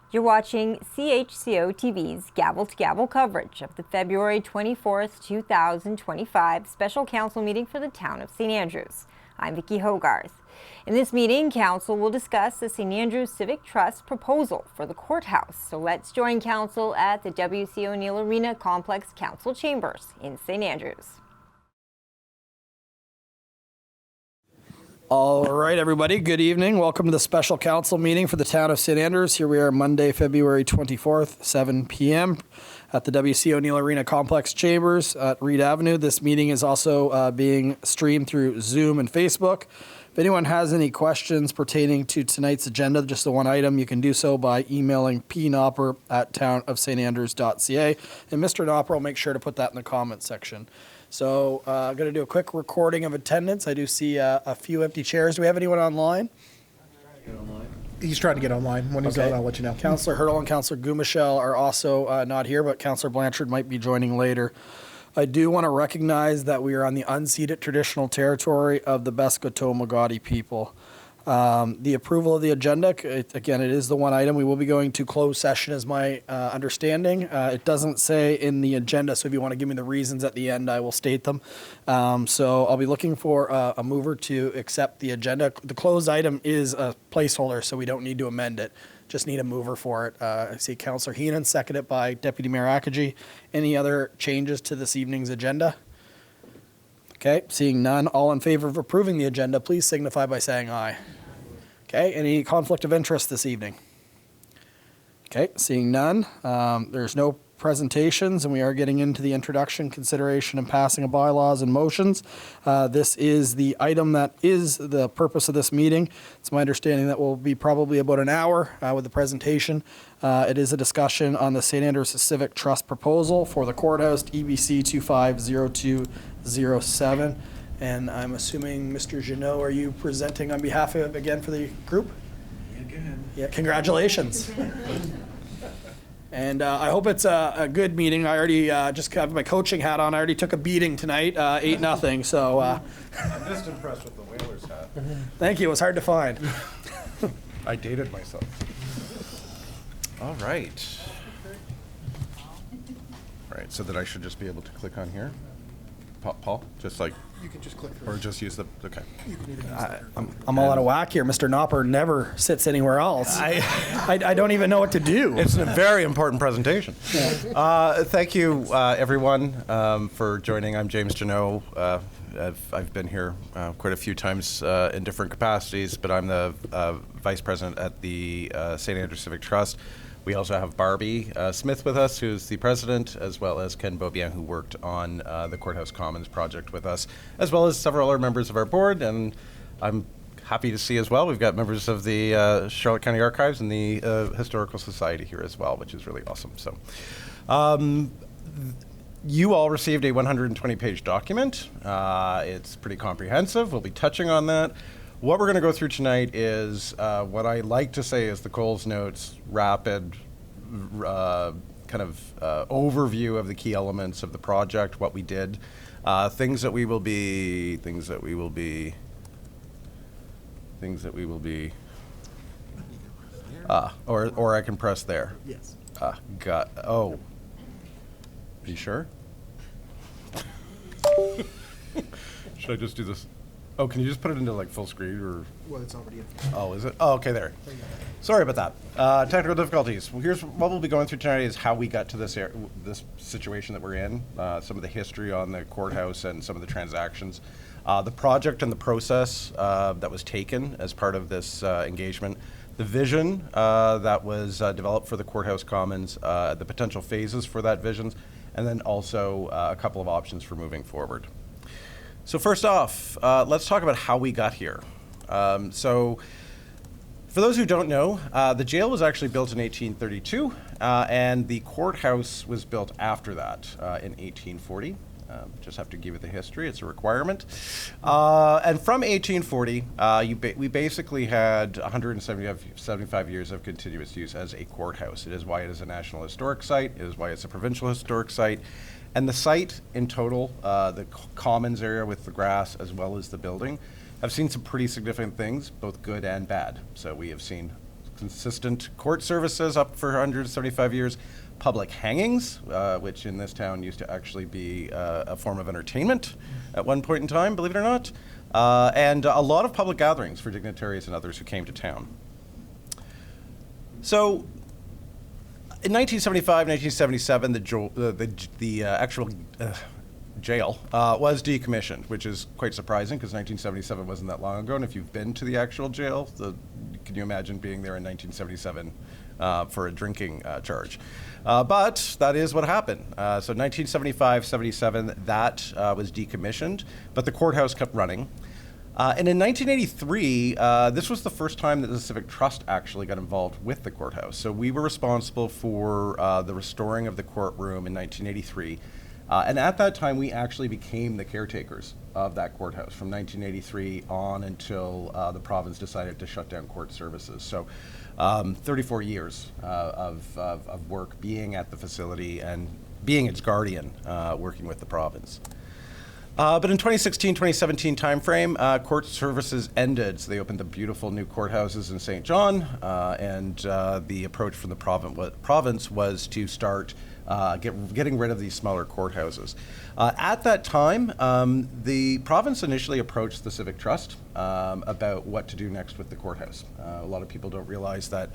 You're watching CHCO-TV's gavel-to-gavel coverage of the February 24th, 2025 Special Council meeting for the town of St. Andrews. I'm Vicki Hogarth. In this meeting, Council will discuss the St. Andrews Civic Trust proposal for the courthouse. So let's join Council at the W.C. O'Neill Arena Complex Council Chambers in St. Andrews. All right, everybody, good evening. Welcome to the special council meeting for the town of St. Andrews. Here we are Monday, February 24th, 7 p.m. at the W.C. O'Neill Arena Complex Chambers at Reed Avenue. This meeting is also being streamed through Zoom and Facebook. If anyone has any questions pertaining to tonight's agenda, just the one item, you can do so by emailing pnopper@townofstandrews.ca. And Mr. Nopper will make sure to put that in the comments section. So I'm going to do a quick recording of attendance. I do see a few empty chairs. Do we have anyone online? He's trying to get online. When he's out, I'll let you know. Councillor Hurdle and Councillor Gumashel are also not here, but Councillor Blanchard might be joining later. I do want to recognize that we are on the unceded traditional territory of the Beskoto Magadi people. The approval of the agenda, again, it is the one item. We will be going to closed session is my understanding. It doesn't say in the agenda, so if you want to give me the reasons at the end, I will state them. So I'll be looking for a mover to accept the agenda. The closed item is a placeholder, so we don't need to amend it. Just need a mover for it. I see Councillor Heenan, seconded by Deputy Mayor Akaji. Any other changes to this evening's agenda? Okay, seeing none, all in favor of approving the agenda, please signify by saying aye. Okay, any conflict of interest this evening? Okay, seeing none, there's no presentations, and we are getting into the introduction, consideration, and passing of bylaws and motions. This is the item that is the purpose of this meeting. It's my understanding that will be probably about an hour with the presentation. It is a discussion on the St. Andrews Civic Trust proposal for the courthouse, EBC 250207. And I'm assuming, Mr. Jeannot, are you presenting on behalf of, again, for the group? Yeah, good. Yeah, congratulations. And I hope it's a good meeting. I already just have my coaching hat on. I already took a beating tonight, 8-0. So I'm just impressed with the Whalers hat. Thank you. It was hard to find. I dated myself. All right. All right. So that I should just be able to click on here, Paul, just like. You can just click through. Or just use the, okay. You can either use I'm all out of whack here. Mr. Nopper never sits anywhere else. I don't even know what to do. It's a very important presentation. Yeah. Thank you, everyone, for joining. I'm James Jeannot. I've been here quite a few times in different capacities, but I'm the Vice President at the St. Andrews Civic Trust. We also have Barbie Smith with us, who's the president, as well as Ken Beaubien, who worked on the Courthouse Commons project with us, as well as several other members of our board. And I'm happy to see as well, we've got members of the Charlotte County Archives and the Historical Society here as well, which is really awesome. So you all received a 120-page document. It's pretty comprehensive. We'll be touching on that. What we're going to go through tonight is what I like to say is the Coles Notes rapid kind of overview of the key elements of the project, what we did, things that we will be, or I can press there. Yes. Oh. Are you sure? Should I just do this? Oh, can you just put it into like full screen or? Well, it's already in. Oh, is it? Oh, okay, there. Sorry about that. Technical difficulties. Well, here's what we'll be going through tonight is how we got to this situation that we're in, some of the history on the courthouse and some of the transactions, the project and the process that was taken as part of this engagement, the vision that was developed for the Courthouse Commons, the potential phases for that vision, and then also a couple of options for moving forward. So first off, let's talk about how we got here. So for those who don't know, the jail was actually built in 1832, and the courthouse was built after that in 1840. Just have to give it the history, it's a requirement. And from 1840, we basically had 175 years of continuous use as a courthouse. It is why it is a National Historic Site, it is why it's a Provincial Historic Site. And the site in total, the commons area with the grass as well as the building, have seen some pretty significant things, both good and bad. So we have seen consistent court services up for 175 years, public hangings, which in this town used to actually be a form of entertainment at one point in time, believe it or not, and a lot of public gatherings for dignitaries and others who came to town. So in 1975, 1977, the actual jail was decommissioned, which is quite surprising because 1977 wasn't that long ago. And if you've been to the actual jail, can you imagine being there in 1977 for a drinking charge? But that is what happened. So 1975, 77, that was decommissioned, but the courthouse kept running. And in 1983, this was the first time that the Civic Trust actually got involved with the courthouse. So we were responsible for the restoring of the courtroom in 1983. And at that time, we actually became the caretakers of that courthouse from 1983 on until the province decided to shut down court services. So 34 years of work being at the facility and being its guardian, working with the province. But in 2016, 2017 timeframe, court services ended. So they opened the beautiful new courthouses in St. John, and the approach from the province was to start getting rid of these smaller courthouses. At that time, the province initially approached the Civic Trust about what to do next with the courthouse. A lot of people don't realize that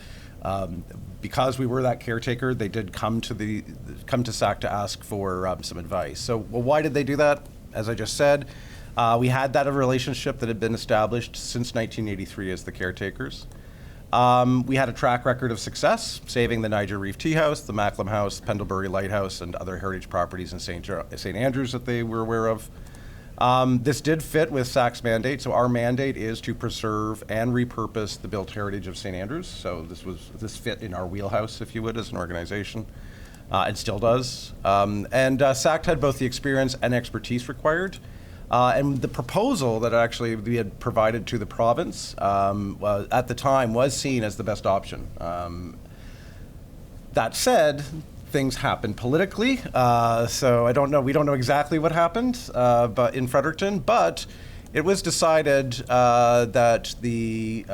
because we were that caretaker, they did come to SAC to ask for some advice. So, well, why did they do that? As I just said, we had that relationship that had been established since 1983 as the caretakers. We had a track record of success, saving the Niger Reef Tea House, the Macklem House, Pendlebury Lighthouse, and other heritage properties in St. Andrews that they were aware of. This did fit with SAC's mandate, so our mandate is to preserve and repurpose the built heritage of St. Andrews. So this fit in our wheelhouse, if you would, as an organization. It still does. And SAC had both the experience and expertise required. And the proposal that actually we had provided to the province at the time was seen as the best option. That said, things happened politically, so we don't know exactly what happened but in Fredericton, but it was decided that the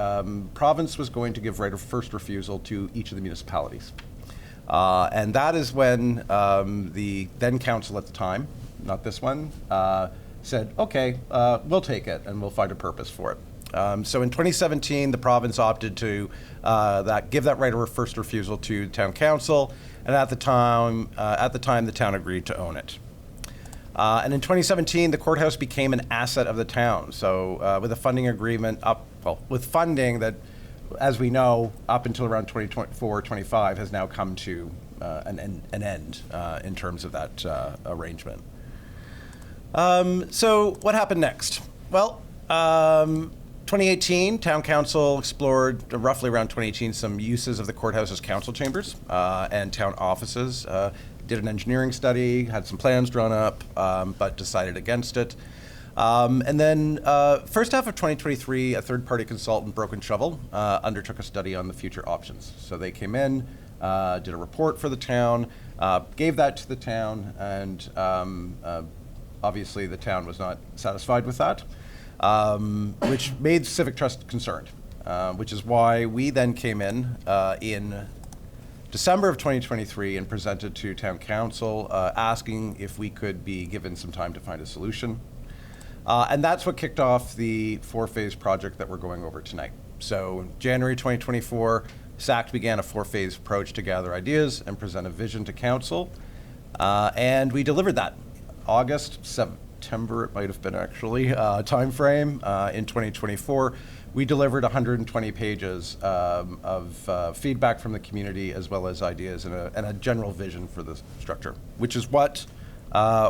province was going to give right of first refusal to each of the municipalities. And that is when the then council at the time, not this one, said, okay, we'll take it and we'll find a purpose for it. So in 2017, the province opted to give that right of first refusal to town council, and at the time, the town agreed to own it. And in 2017, the courthouse became an asset of the town. So with a funding agreement with funding that, as we know, up until around 2024-25 has now come to an end in terms of that arrangement. So what happened next? Well, 2018, Town Council explored roughly around 2018 some uses of the courthouse's council chambers and town offices. Did an engineering study, had some plans drawn up, but decided against it. And then first half of 2023, a third-party consultant, Broken Shovel, undertook a study on the future options. So they came in, did a report for the town, gave that to the town, and obviously the town was not satisfied with that, which made Civic Trust concerned, which is why we then came in December of 2023 and presented to Town Council asking if we could be given some time to find a solution. And that's what kicked off the four-phase project that we're going over tonight. So in January 2024, SAC began a four-phase approach to gather ideas and present a vision to Council. And we delivered that. August, September, it might have been actually, time frame in 2024. We delivered 120 pages of feedback from the community as well as ideas and a general vision for the structure, which is what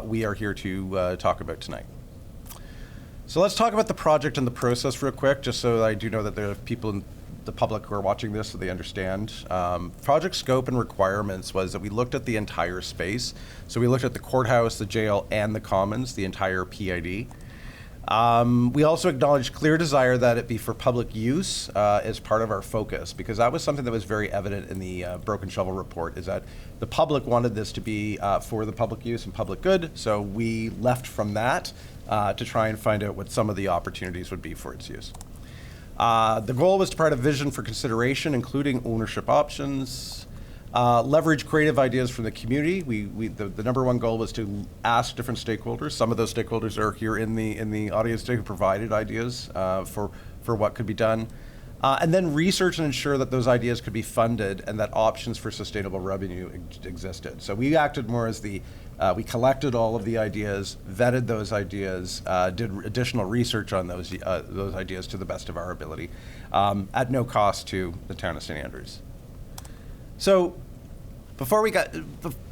we are here to talk about tonight. So let's talk about the project and the process real quick, just so that I do know that there are people in the public who are watching this so they understand. Project scope and requirements was that we looked at the entire space. So we looked at the courthouse, the jail, and the commons, the entire PID. We also acknowledged clear desire that it be for public use as part of our focus, because that was something that was very evident in the Broken Shovel report, is that the public wanted this to be for the public use and public good, so we left from that to try and find out what some of the opportunities would be for its use. The goal was to provide a vision for consideration, including ownership options, leverage creative ideas from the community. The number one goal was to ask different stakeholders. Some of those stakeholders are here in the audience today who provided ideas for what could be done. And then research and ensure that those ideas could be funded and that options for sustainable revenue existed. So we acted more as we collected all of the ideas, vetted those ideas, did additional research on those ideas to the best of our ability, at no cost to the town of St. Andrews. So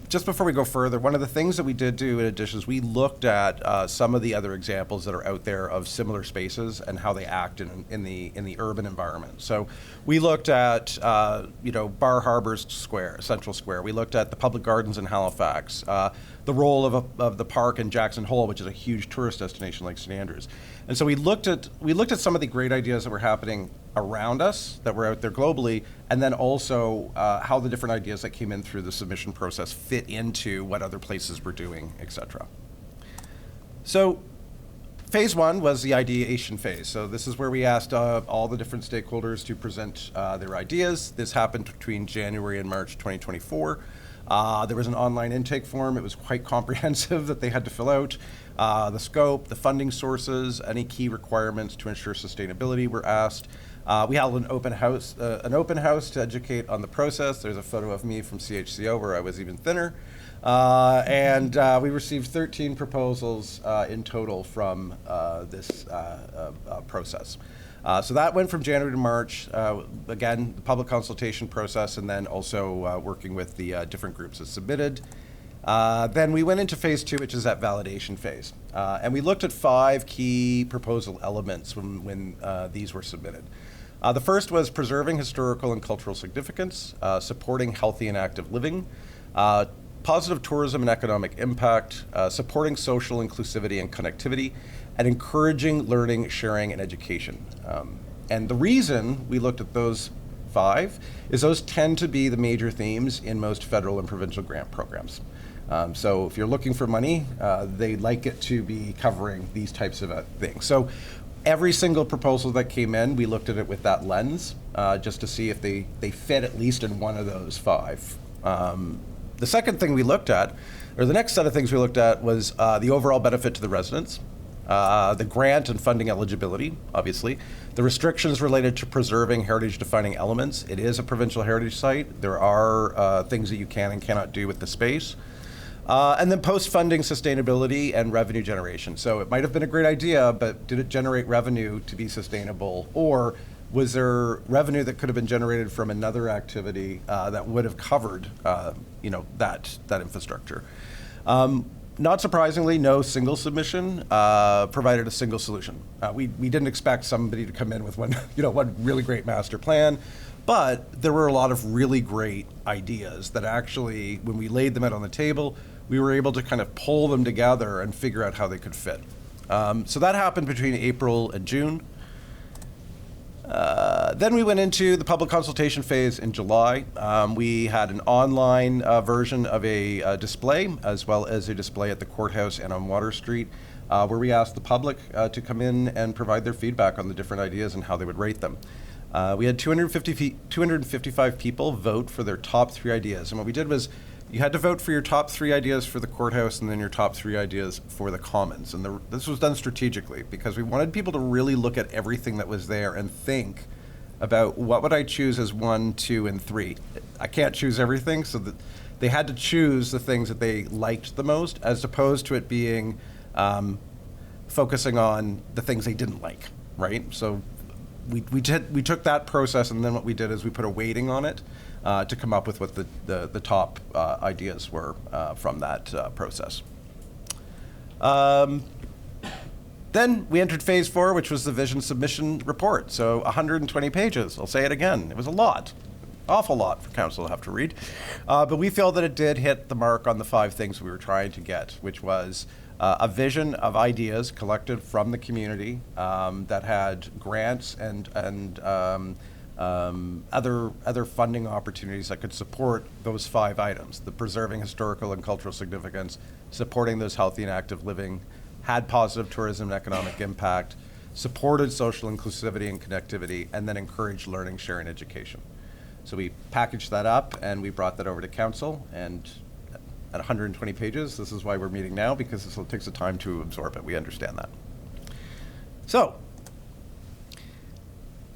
just before we go further, one of the things that we did do in addition is we looked at some of the other examples that are out there of similar spaces and how they act in the urban environment. So we looked at Bar Harbor's Square, Central Square. We looked at the public gardens in Halifax, the role of the park in Jackson Hole, which is a huge tourist destination like St. Andrews. And so we looked at some of the great ideas that were happening around us, that were out there globally, and then also how the different ideas that came in through the submission process fit into what other places were doing, et cetera. So phase one was the ideation phase. So this is where we asked all the different stakeholders to present their ideas. This happened between January and March 2024. There was an online intake form. It was quite comprehensive that they had to fill out. The scope, the funding sources, any key requirements to ensure sustainability were asked. We held an open house to educate on the process. There's a photo of me from CHCO where I was even thinner. And we received 13 proposals in total from this process. So that went from January to March. Again, the public consultation process, and then also working with the different groups that submitted. Then we went into phase two, which is that validation phase. And we looked at 5 key proposal elements when these were submitted. The first was preserving historical and cultural significance, supporting healthy and active living, positive tourism and economic impact, supporting social inclusivity and connectivity, and encouraging learning, sharing, and education. And the reason we looked at those 5 is those tend to be the major themes in most federal and provincial grant programs. So if you're looking for money, they like it to be covering these types of things. So every single proposal that came in, we looked at it with that lens, just to see if they fit at least in one of those 5. The second thing we looked at, or the next set of things we looked at, was the overall benefit to the residents, the grant and funding eligibility, obviously, the restrictions related to preserving heritage-defining elements. It is a provincial heritage site. There are things that you can and cannot do with the space. And then post-funding sustainability and revenue generation. So it might have been a great idea, but did it generate revenue to be sustainable? Or was there revenue that could have been generated from another activity that would have covered that infrastructure? Not surprisingly, no single submission provided a single solution. We didn't expect somebody to come in with one really great master plan, but there were a lot of really great ideas that actually, when we laid them out on the table, we were able to kind of pull them together and figure out how they could fit. So that happened between April and June. Then we went into the public consultation phase in July. We had an online version of a display, as well as a display at the courthouse and on Water Street, where we asked the public to come in and provide their feedback on the different ideas and how they would rate them. We had 255 people vote for their top 3 ideas. And what we did was, you had to vote for your top 3 ideas for the courthouse and then your top 3 ideas for the commons. And this was done strategically because we wanted people to really look at everything that was there and think about what would I choose as 1, 2, and 3. I can't choose everything, so that they had to choose the things that they liked the most, as opposed to it being focusing on the things they didn't like, right? So we took that process, and then what we did is we put a weighting on it to come up with what the top ideas were from that process. Then we entered phase 4, which was the vision submission report. So 120 pages, I'll say it again. It was a lot, awful lot for council to have to read. But we feel that it did hit the mark on the 5 things we were trying to get, which was a vision of ideas collected from the community that had grants and other funding opportunities that could support those 5 items: the preserving historical and cultural significance, supporting those healthy and active living, had positive tourism and economic impact, supported social inclusivity and connectivity, and then encouraged learning, sharing, education. So we packaged that up and we brought that over to council, and at 120 pages, this is why we're meeting now, because this takes the time to absorb it. We understand that. So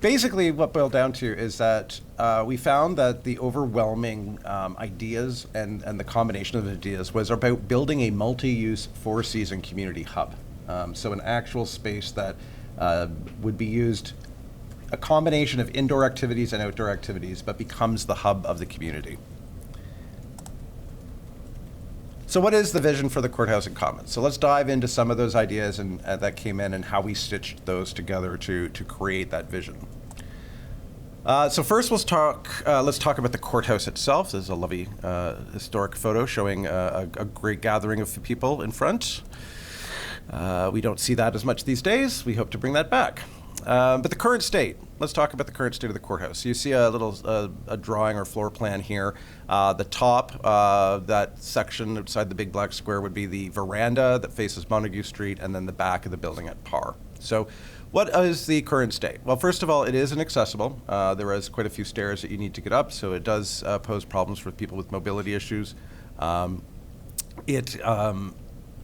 basically what boiled down to is that we found that the overwhelming ideas and the combination of ideas was about building a multi-use four-season community hub. So an actual space that would be used, a combination of indoor activities and outdoor activities, but becomes the hub of the community. So what is the vision for the Courthouse and Commons? So let's dive into some of those ideas and that came in and how we stitched those together to create that vision. So first let's talk about the courthouse itself. This is a lovely historic photo showing a great gathering of people in front. We don't see that as much these days. We hope to bring that back. But the current state, let's talk about the current state of the courthouse. So you see a little a drawing or floor plan here. The top, that section outside the big black square would be the veranda that faces Montague Street, and then the back of the building at Parr. So what is the current state? Well, first of all, it is inaccessible. There is quite a few stairs that you need to get up, so it does pose problems for people with mobility issues.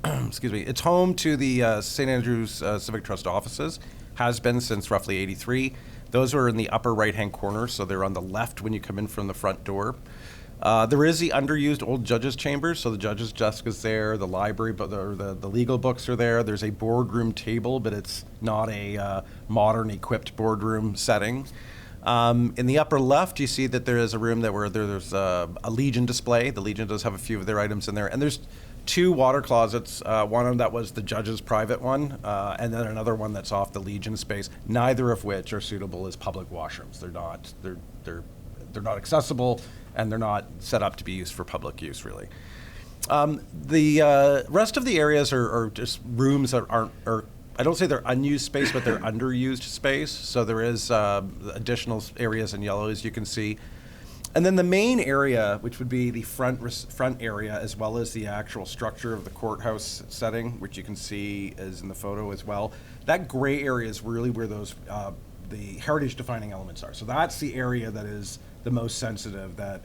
Excuse me, it's home to the St. Andrews Civic Trust offices, has been since roughly '83. Those are in the upper right-hand corner, so they're on the left when you come in from the front door. There is the underused old judges' chambers, so the judges' desk is there, the library, but the legal books are there. There's a boardroom table, but it's not a modern equipped boardroom setting. In the upper left, you see that there is a room where there's a Legion display. The Legion does have a few of their items in there, and there's two water closets. One of them that was the judge's private one, and then another one that's off the Legion space. Neither of which are suitable as public washrooms. They're not accessible, and they're not set up to be used for public use, really. The rest of the areas are just rooms that aren't, or I don't say they're unused space, but they're underused space. So there is additional areas in yellow, as you can see. And then the main area, which would be the front area, as well as the actual structure of the courthouse setting, which you can see is in the photo as well. That gray area is really where those the heritage-defining elements are. So that's the area that is the most sensitive, that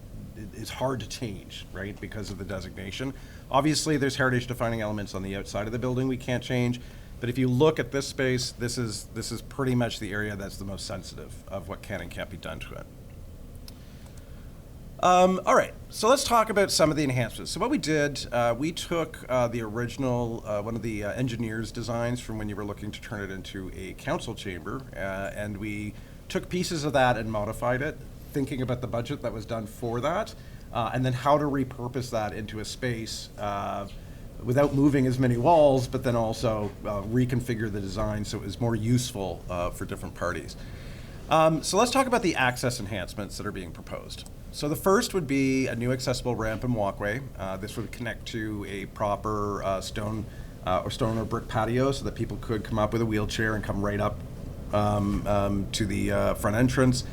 is hard to change, right, because of the designation. Obviously, there's heritage-defining elements on the outside of the building we can't change. But if you look at this space, this is pretty much the area that's the most sensitive of what can and can't be done to it. All right, so let's talk about some of the enhancements. So what we did, we took the original, one of the engineer's designs from when you were looking to turn it into a council chamber, and we took pieces of that and modified it, thinking about the budget that was done for that, and then how to repurpose that into a space without moving as many walls, but then also reconfigure the design so it was more useful for different parties. So let's talk about the access enhancements that are being proposed. So the first would be a new accessible ramp and walkway. This would connect to a proper stone or brick patio so that people could come up with a wheelchair and come right up to the front entrance.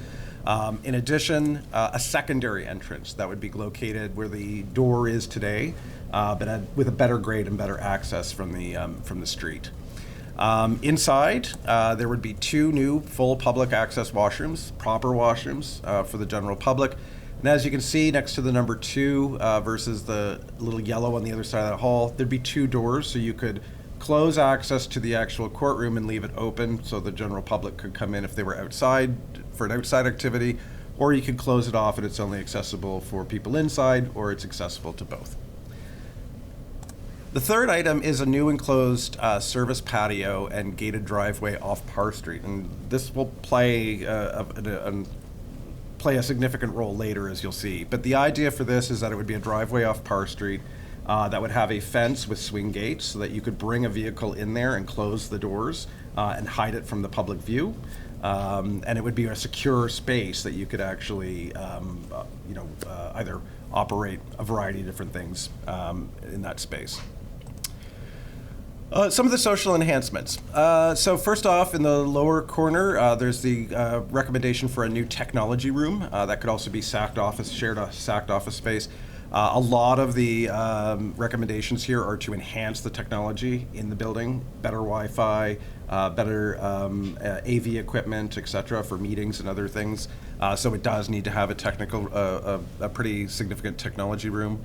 In addition, a secondary entrance that would be located where the door is today, but with a better grade and better access from the street. Inside, there would be two new full public access washrooms, proper washrooms for the general public. And as you can see next to the number 2 versus the little yellow on the other side of that hall, there'd be two doors, so you could close access to the actual courtroom and leave it open so the general public could come in if they were outside for an outside activity, or you could close it off and it's only accessible for people inside, or it's accessible to both. The third item is a new enclosed service patio and gated driveway off Parr Street, and this will play a significant role later, as you'll see. But the idea for this is that it would be a driveway off Parr Street that would have a fence with swing gates so that you could bring a vehicle in there and close the doors and hide it from the public view. And it would be a secure space that you could actually, either operate a variety of different things in that space. Some of the social enhancements. So first off, in the lower corner, there's the recommendation for a new technology room. That could also be shared SACT office space. A lot of the recommendations here are to enhance the technology in the building, better Wi-Fi, better AV equipment, etc., for meetings and other things. So it does need to have a pretty significant technology room.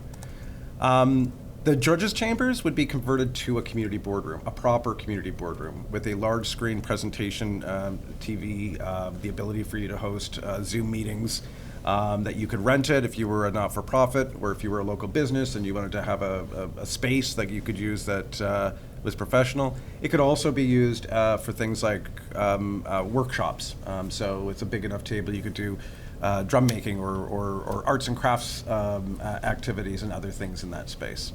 The judges' chambers would be converted to a community boardroom, a proper community boardroom with a large screen presentation TV, the ability for you to host Zoom meetings, that you could rent it if you were a not-for-profit or if you were a local business and you wanted to have a space that you could use that was professional. It could also be used for things like workshops. So it's a big enough table you could do drum making or arts and crafts activities and other things in that space.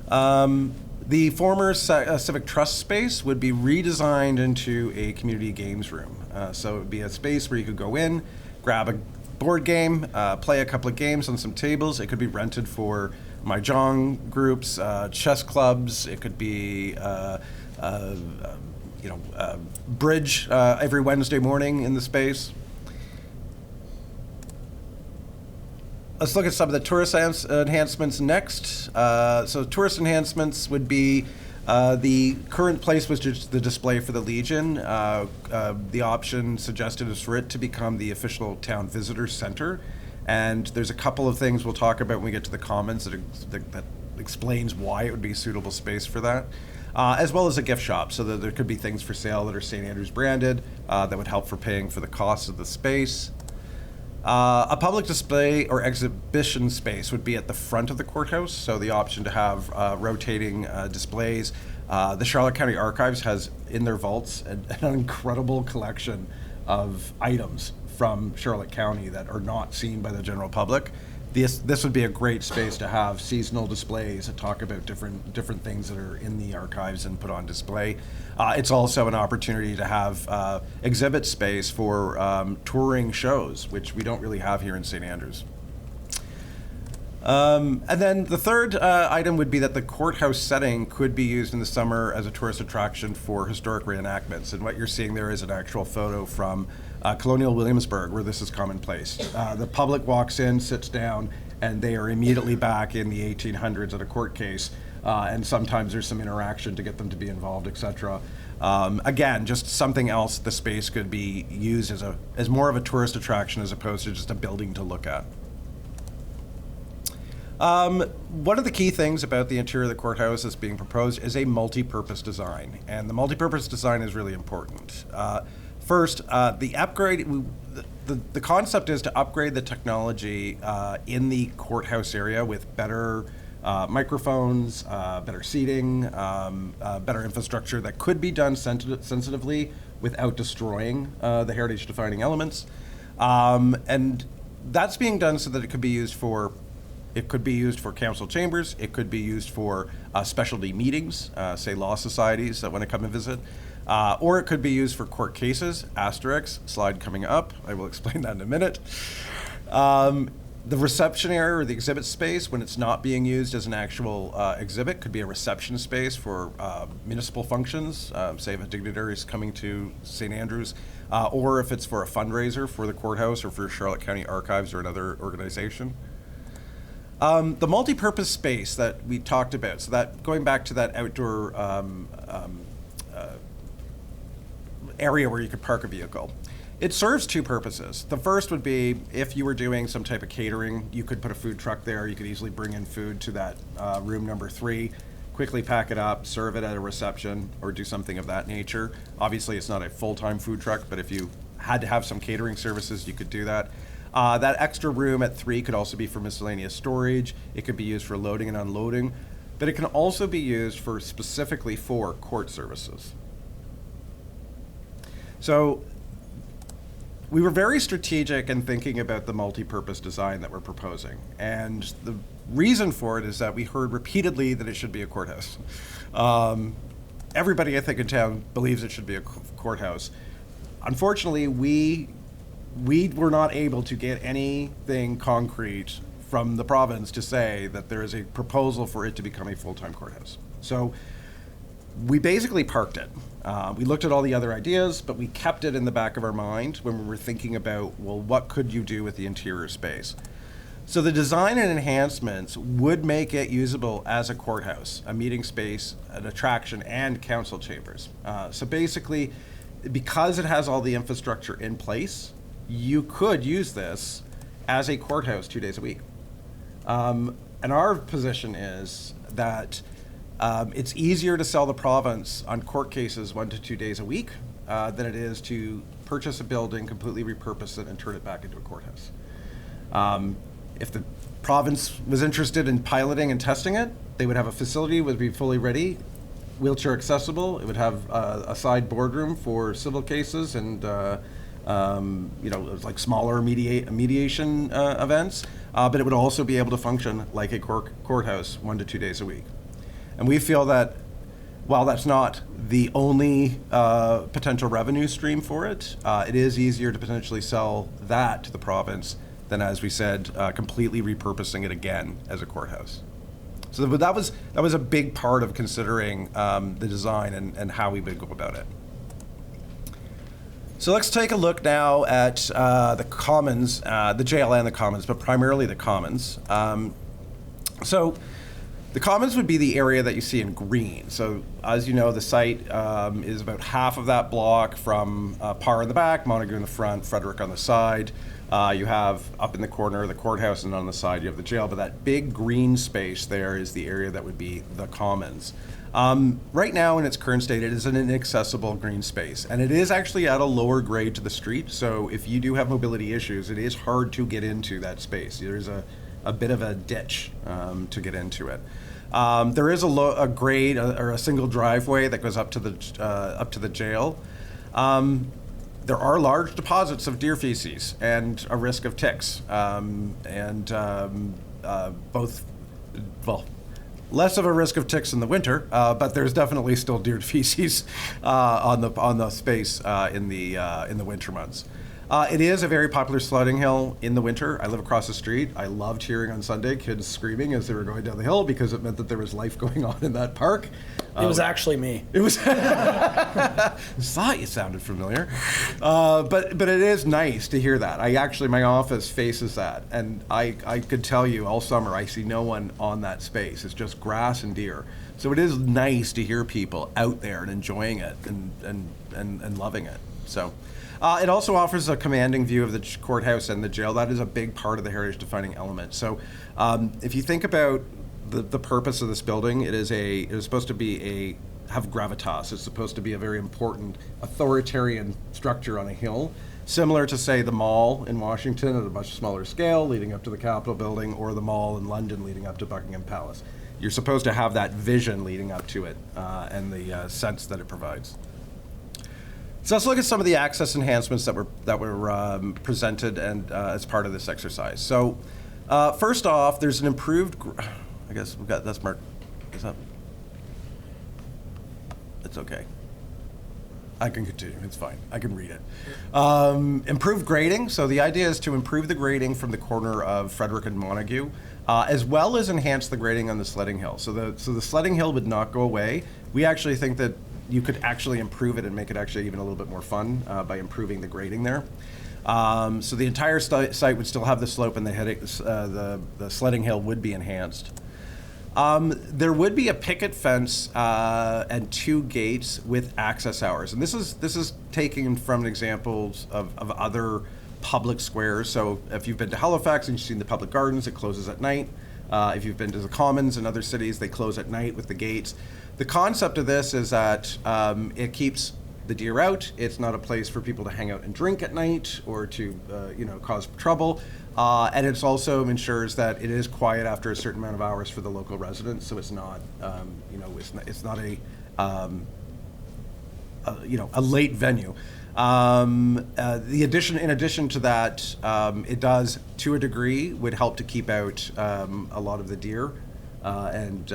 The former Civic Trust space would be redesigned into a community games room. So it would be a space where you could go in, grab a board game, play a couple of games on some tables. It could be rented for mahjong groups, chess clubs. It could be bridge every Wednesday morning in the space. Let's look at some of the tourist enhancements next. So tourist enhancements would be the current place was just the display for the Legion. The option suggested is for it to become the official town visitor center. And there's a couple of things we'll talk about when we get to the Commons that explains why it would be a suitable space for that. As well as a gift shop, so that there could be things for sale that are St. Andrews branded that would help for paying for the cost of the space. A public display or exhibition space would be at the front of the courthouse, so the option to have rotating displays. The Charlotte County Archives has in their vaults an incredible collection of items from Charlotte County that are not seen by the general public. This would be a great space to have seasonal displays that talk about different things that are in the archives and put on display. It's also an opportunity to have exhibit space for touring shows, which we don't really have here in St. Andrews. And then the third item would be that the courthouse setting could be used in the summer as a tourist attraction for historic reenactments. And what you're seeing there is an actual photo from Colonial Williamsburg, where this is commonplace. The public walks in, sits down, and they are immediately back in the 1800s at a court case. And sometimes there's some interaction to get them to be involved, etc. Again, just something else the space could be used as more of a tourist attraction as opposed to just a building to look at. One of the key things about the interior of the courthouse that's being proposed is a multi-purpose design, and the multi-purpose design is really important. First, the upgrade, the concept is to upgrade the technology in the courthouse area with better microphones, better seating, better infrastructure that could be done sensitively without destroying the heritage-defining elements. And that's being done so that it could be used for council chambers. It could be used for specialty meetings, say law societies that want to come and visit. Or it could be used for court cases, slide coming up. I will explain that in a minute. The reception area or the exhibit space, when it's not being used as an actual exhibit, could be a reception space for municipal functions, say if a dignitary is coming to St. Andrews, or if it's for a fundraiser for the courthouse or for Charlotte County Archives or another organization. The multi-purpose space that we talked about, so that going back to that outdoor area where you could park a vehicle, it serves two purposes. The first would be if you were doing some type of catering, you could put a food truck there. You could easily bring in food to that room number 3, quickly pack it up, serve it at a reception, or do something of that nature. Obviously, it's not a full-time food truck, but if you had to have some catering services, you could do that. That extra room at 3 could also be for miscellaneous storage. It could be used for loading and unloading, but it can also be used specifically for court services. So we were very strategic in thinking about the multi-purpose design that we're proposing. And the reason for it is that we heard repeatedly that it should be a courthouse. Everybody, I think, in town believes it should be a courthouse. Unfortunately, we were not able to get anything concrete from the province to say that there is a proposal for it to become a full-time courthouse. So we basically parked it. We looked at all the other ideas, but we kept it in the back of our mind when we were thinking about, well, what could you do with the interior space? So the design and enhancements would make it usable as a courthouse, a meeting space, an attraction, and council chambers. So basically, because it has all the infrastructure in place, you could use this as a courthouse 2 days a week. And our position is that it's easier to sell the province on court cases 1 to 2 days a week than it is to purchase a building, completely repurpose it, and turn it back into a courthouse. If the province was interested in piloting and testing it, they would have a facility, would be fully ready, wheelchair accessible. It would have a side boardroom for civil cases and like smaller mediation events. But it would also be able to function like a courthouse 1 to 2 days a week. And we feel that while that's not the only potential revenue stream for it, it is easier to potentially sell that to the province than, as we said, completely repurposing it again as a courthouse. So that was a big part of considering the design and how we would go about it. So let's take a look now at the Commons, the jail and the Commons, but primarily the Commons. So the Commons would be the area that you see in green. So as you know, the site is about half of that block from Parr in the back, Montague in the front, Frederick on the side. You have up in the corner the courthouse, and on the side you have the jail. But that big green space there is the area that would be the Commons. Right now in its current state, it is an inaccessible green space, and it is actually at a lower grade to the street. So if you do have mobility issues, it is hard to get into that space. There's a bit of a ditch to get into it. There is a grade or a single driveway that goes up to the jail. There are large deposits of deer feces and a risk of ticks, less of a risk of ticks in the winter, but there's definitely still deer feces on the space in the winter months. It is a very popular sledding hill in the winter. I live across the street. I loved hearing on Sunday kids screaming as they were going down the hill because it meant that there was life going on in that park. It was actually me. It was. I thought you sounded familiar, but it is nice to hear that. My office faces that, and I could tell you all summer I see no one on that space. It's just grass and deer. So it is nice to hear people out there and enjoying it and loving it. So. It also offers a commanding view of the courthouse and the jail. That is a big part of the heritage defining element. So if you think about the purpose of this building, it is supposed to have gravitas. It's supposed to be a very important authoritarian structure on a hill, similar to, say, the Mall in Washington at a much smaller scale leading up to the Capitol building, or the Mall in London leading up to Buckingham Palace. You're supposed to have that vision leading up to it and the sense that it provides. So let's look at some of the access enhancements that were presented and as part of this exercise. So first off, there's an improved. I guess we've got that's marked. Is that? It's okay. I can continue. It's fine. I can read it. Improved grading. So the idea is to improve the grading from the corner of Frederick and Montague, as well as enhance the grading on the sledding hill. So the sledding hill would not go away. We actually think that you could actually improve it and make it actually even a little bit more fun by improving the grading there. So the entire site would still have the slope, and the sledding hill would be enhanced. There would be a picket fence and 2 gates with access hours, and this is taken from examples of other public squares. So if you've been to Halifax and you've seen the public gardens, it closes at night. If you've been to the Commons in other cities, they close at night with the gates. The concept of this is that it keeps the deer out. It's not a place for people to hang out and drink at night or to cause trouble. And it also ensures that it is quiet after a certain amount of hours for the local residents. So it's not it's not a late venue. In addition to that, it does, to a degree, would help to keep out a lot of the deer and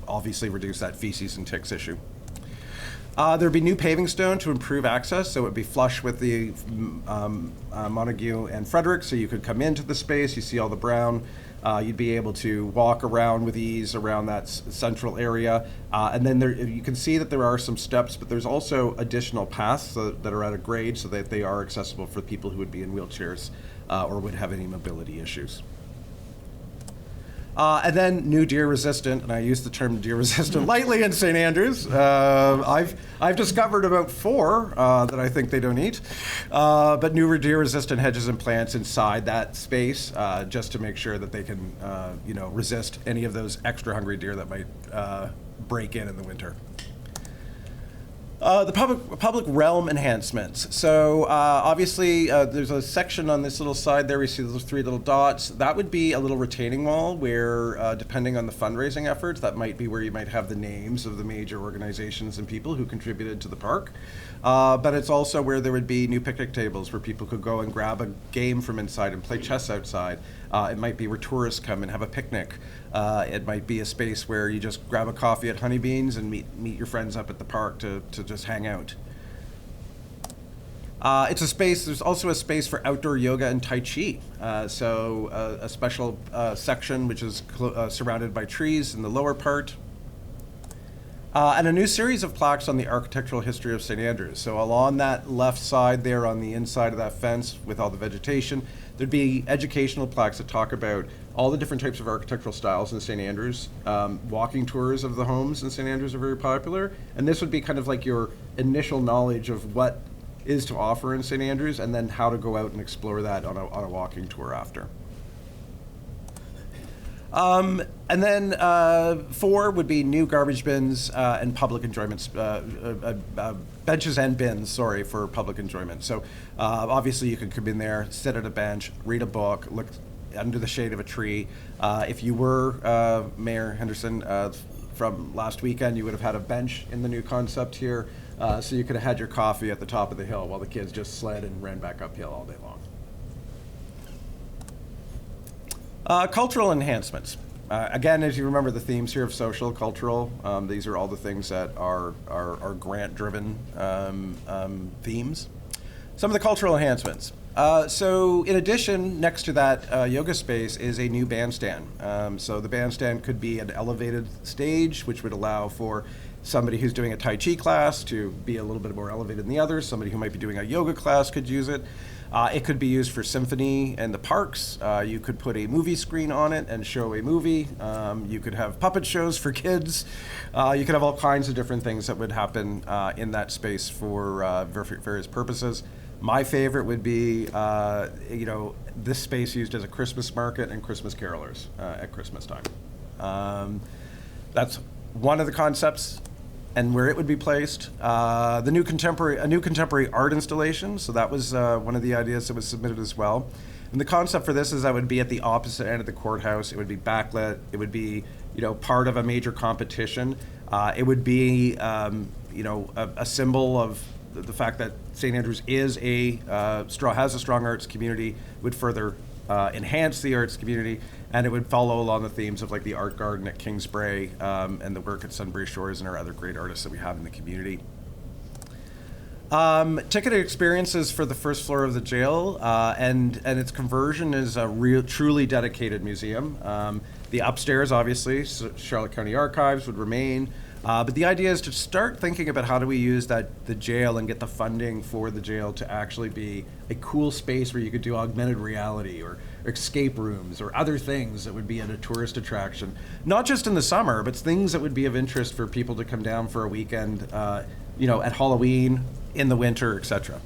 obviously reduce that feces and ticks issue. There'd be new paving stone to improve access, so it would be flush with the Montague and Frederick, so you could come into the space, you see all the brown, you'd be able to walk around with ease around that central area, and then you can see that there are some steps, but there's also additional paths that are at a grade so that they are accessible for people who would be in wheelchairs or would have any mobility issues. And then new deer resistant, and I use the term deer resistant lightly in St. Andrews. I've discovered about 4 that I think they don't eat, but new deer resistant hedges and plants inside that space, just to make sure that they can, resist any of those extra hungry deer that might break in the winter. The public realm enhancements. So obviously there's a section on this little side there. We see those 3 little dots. That would be a little retaining wall where, depending on the fundraising efforts, that might be where you might have the names of the major organizations and people who contributed to the park. But it's also where there would be new picnic tables where people could go and grab a game from inside and play chess outside. It might be where tourists come and have a picnic. It might be a space where you just grab a coffee at Honeybeans and meet your friends up at the park to just hang out. It's a space, there's also a space for outdoor yoga and Tai Chi. So a special section which is surrounded by trees in the lower part. And a new series of plaques on the architectural history of St. Andrews. So along that left side there on the inside of that fence with all the vegetation, there'd be educational plaques that talk about all the different types of architectural styles in St. Andrews. Walking tours of the homes in St. Andrews are very popular. And this would be kind of like your initial knowledge of what is to offer in St. Andrews and then how to go out and explore that on a walking tour after. And then 4 would be new garbage bins and public enjoyments, benches and bins, sorry, for public enjoyment. So obviously you could come in there, sit at a bench, read a book, look under the shade of a tree. If you were Mayor Henderson from last weekend, you would have had a bench in the new concept here. So you could have had your coffee at the top of the hill while the kids just sled and ran back uphill all day long. Cultural enhancements. Again, as you remember the themes here of social, cultural, these are all the things that are grant-driven themes. Some of the cultural enhancements. So in addition, next to that yoga space is a new bandstand. So the bandstand could be an elevated stage, which would allow for somebody who's doing a Tai Chi class to be a little bit more elevated than the others. Somebody who might be doing a yoga class could use it. It could be used for symphony and the parks. You could put a movie screen on it and show a movie. You could have puppet shows for kids. You could have all kinds of different things that would happen in that space for various purposes. My favorite would be, this space used as a Christmas market and Christmas carolers at Christmas time. That's one of the concepts and where it would be placed. A new contemporary art installation. So that was one of the ideas that was submitted as well. And the concept for this is that would be at the opposite end of the courthouse. It would be backlit. It would be, part of a major competition. It would be, a symbol of the fact that St. Andrews is has a strong arts community, would further enhance the arts community, and it would follow along the themes of like the art garden at Kingsbrae and the work at Sunbury Shores and our other great artists that we have in the community. Ticketed experiences for the first floor of the jail, and its conversion is a truly dedicated museum. The upstairs, obviously, Charlotte County Archives would remain. But the idea is to start thinking about how do we use the jail and get the funding for the jail to actually be a cool space where you could do augmented reality or escape rooms or other things that would be at a tourist attraction. Not just in the summer, but things that would be of interest for people to come down for a weekend, at Halloween, in the winter, etc.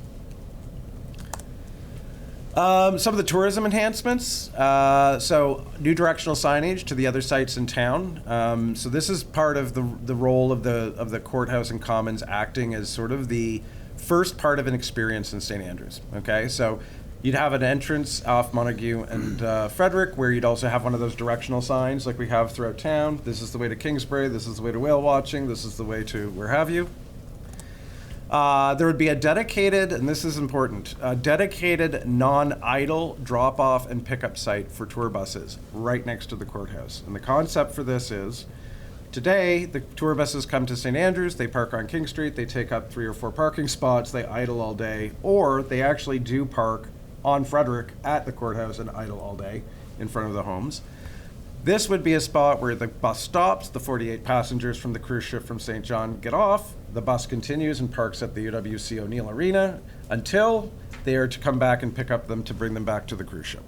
Some of the tourism enhancements. So new directional signage to the other sites in town. So this is part of the role of the courthouse and commons acting as sort of the first part of an experience in St. Andrews. Okay, so you'd have an entrance off Montague and Frederick where you'd also have one of those directional signs like we have throughout town. This is the way to Kingsbrae. This is the way to whale watching. This is the way to where have you. There would be a dedicated, and this is important, a dedicated non-idle drop-off and pickup site for tour buses right next to the courthouse. And the concept for this is, today, the tour buses come to St. Andrews, they park on King Street, they take up 3 or 4 parking spots, they idle all day, or they actually do park on Frederick at the courthouse and idle all day in front of the homes. This would be a spot where the bus stops, the 48 passengers from the cruise ship from St. John get off, the bus continues and parks at the UWC O'Neill Arena until they are to come back and pick up them to bring them back to the cruise ship.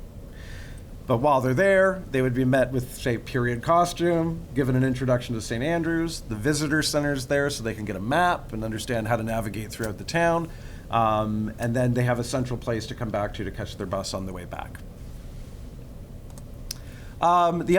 But while they're there, they would be met with, say, period costume, given an introduction to St. Andrews. The visitor center's there so they can get a map and understand how to navigate throughout the town. And then they have a central place to come back to catch their bus on the way back. The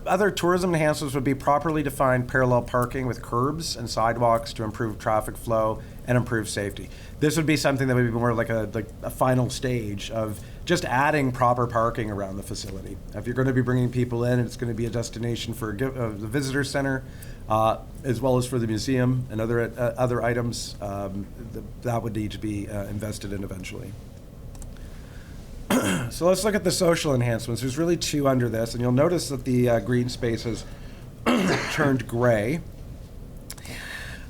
other tourism enhancements would be properly defined parallel parking with curbs and sidewalks to improve traffic flow and improve safety. This would be something that would be more like a final stage of just adding proper parking around the facility. If you're going to be bringing people in, it's going to be a destination for the visitor center, as well as for the museum and other items that would need to be invested in eventually. So let's look at the social enhancements. There's really two under this, and you'll notice that the green space has turned gray.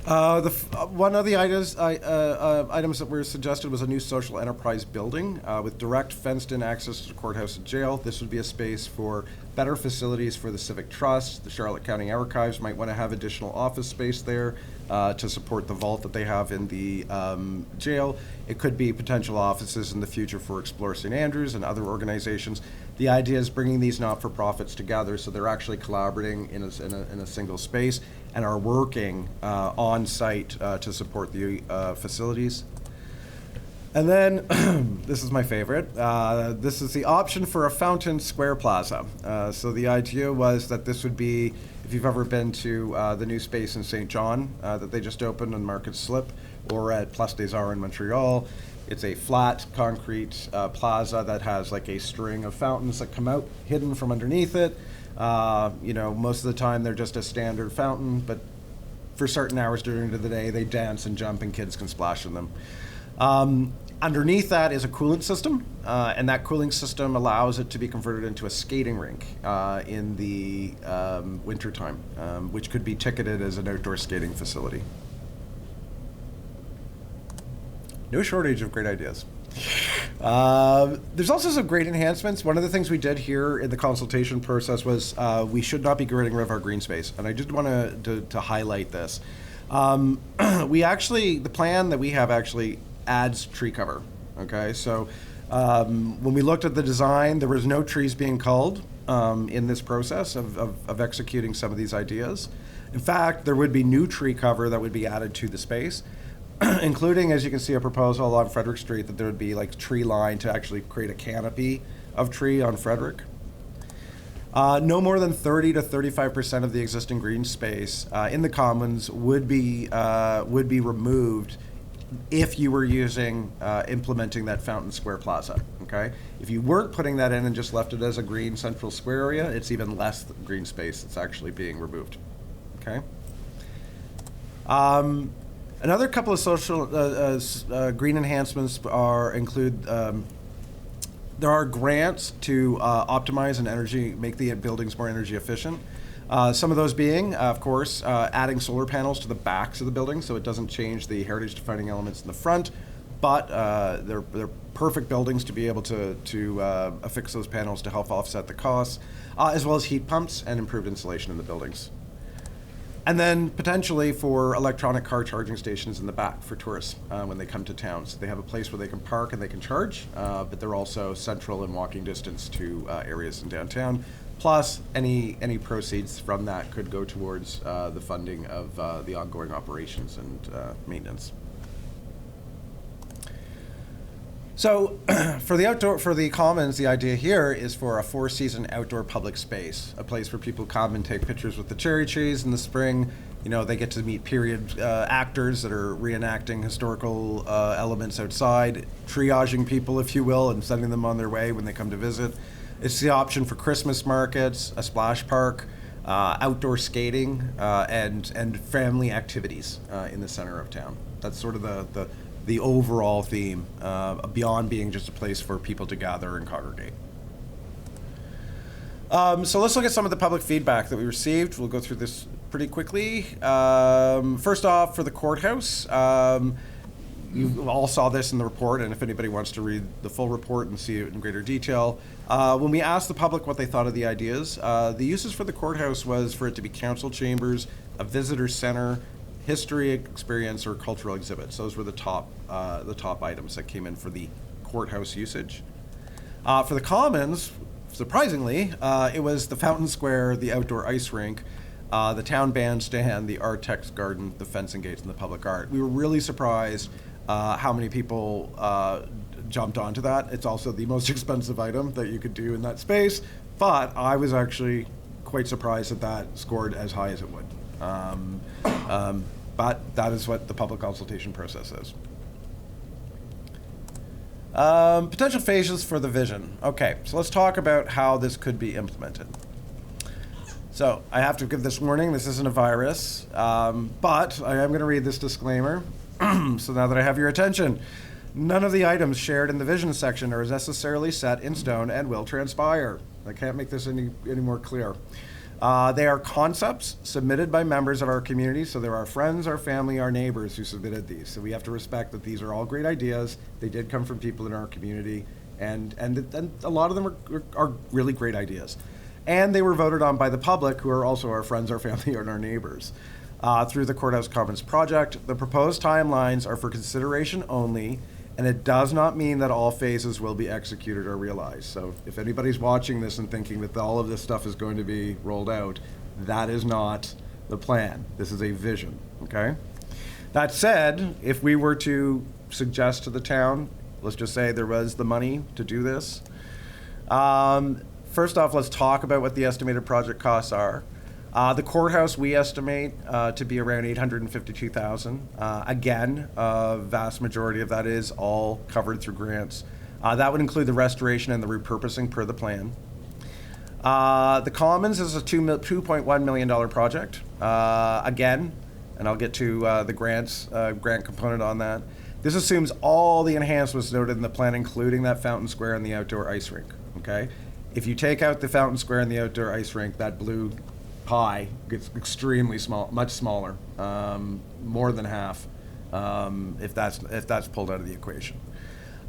One of the items that were suggested was a new social enterprise building with direct fenced-in access to the courthouse and jail. This would be a space for better facilities for the Civic Trust. The Charlotte County Archives might want to have additional office space there to support the vault that they have in the jail. It could be potential offices in the future for Explore St. Andrews and other organizations. The idea is bringing these not-for-profits together so they're actually collaborating in a single space and are working on site to support the facilities. And then, this is my favorite, this is the option for a Fountain Square Plaza. So the idea was that this would be, if you've ever been to the new space in St. John that they just opened on Market Slip, or at Place des Arts in Montreal, it's a flat concrete plaza that has like a string of fountains that come out hidden from underneath it. Most of the time they're just a standard fountain, but for certain hours during the day, they dance and jump and kids can splash in them. Underneath that is a coolant system, and that cooling system allows it to be converted into a skating rink in the wintertime, which could be ticketed as an outdoor skating facility. No shortage of great ideas. There's also some great enhancements. One of the things we did here in the consultation process was we should not be getting rid of our green space, and I just want to highlight this. The plan that we have actually adds tree cover. Okay, so when we looked at the design, there was no trees being culled in this process of executing some of these ideas. In fact, there would be new tree cover that would be added to the space, including, as you can see, a proposal along Frederick Street that there would be like tree line to actually create a canopy of tree on Frederick. No more than 30 to 35% of the existing green space in the commons would be removed if you were implementing that Fountain Square Plaza. Okay, if you weren't putting that in and just left it as a green central square area, it's even less green space that's actually being removed. Okay. Another couple of social green enhancements include there are grants to optimize and make the buildings more energy efficient. Some of those being, of course, adding solar panels to the backs of the building so it doesn't change the heritage defining elements in the front, but they're perfect buildings to be able to affix those panels to help offset the costs, as well as heat pumps and improved insulation in the buildings. And then potentially for electronic car charging stations in the back for tourists when they come to town. So they have a place where they can park and they can charge, but they're also central in walking distance to areas in downtown. Plus, any proceeds from that could go towards the funding of the ongoing operations and maintenance. So for the commons, the idea here is for a 4-season outdoor public space, a place where people come and take pictures with the cherry trees in the spring. You know, they get to meet period actors that are reenacting historical elements outside, triaging people, if you will, and sending them on their way when they come to visit. It's the option for Christmas markets, a splash park, outdoor skating, and family activities in the center of town. That's sort of the overall theme, beyond being just a place for people to gather and congregate. So let's look at some of the public feedback that we received. We'll go through this pretty quickly. First off, for the courthouse, you all saw this in the report, and if anybody wants to read the full report and see it in greater detail, when we asked the public what they thought of the ideas, the uses for the courthouse was for it to be council chambers, a visitor center, history experience, or cultural exhibits. Those were the top items that came in for the courthouse usage. For the Commons, surprisingly, it was the Fountain Square, the outdoor ice rink, the town bandstand, the Artex Garden, the fencing gates, and the public art. We were really surprised how many people jumped onto that. It's also the most expensive item that you could do in that space, but I was actually quite surprised that scored as high as it would. But that is what the public consultation process is. Potential phases for the vision. Okay, so let's talk about how this could be implemented. So I have to give this warning, this isn't a virus, but I am going to read this disclaimer. So now that I have your attention, none of the items shared in the vision section are necessarily set in stone and will transpire. I can't make this any more clear. They are concepts submitted by members of our community, so there are friends, our family, our neighbors who submitted these. So we have to respect that these are all great ideas. They did come from people in our community, and a lot of them are really great ideas. And they were voted on by the public, who are also our friends, our family, and our neighbors. Through the Courthouse Commons project, the proposed timelines are for consideration only, and it does not mean that all phases will be executed or realized. So if anybody's watching this and thinking that all of this stuff is going to be rolled out, that is not the plan. This is a vision, okay? That said, if we were to suggest to the town, let's just say there was the money to do this. First off, let's talk about what the estimated project costs are. The courthouse we estimate to be around $852,000. Again, a vast majority of that is all covered through grants. That would include the restoration and the repurposing per the plan. The Commons is a $2.1 million project. Again, and I'll get to the grant component on that. This assumes all the enhancements noted in the plan, including that Fountain Square and the outdoor ice rink, okay? If you take out the Fountain Square and the outdoor ice rink, that blue pie gets extremely small, much smaller, more than half, if that's pulled out of the equation.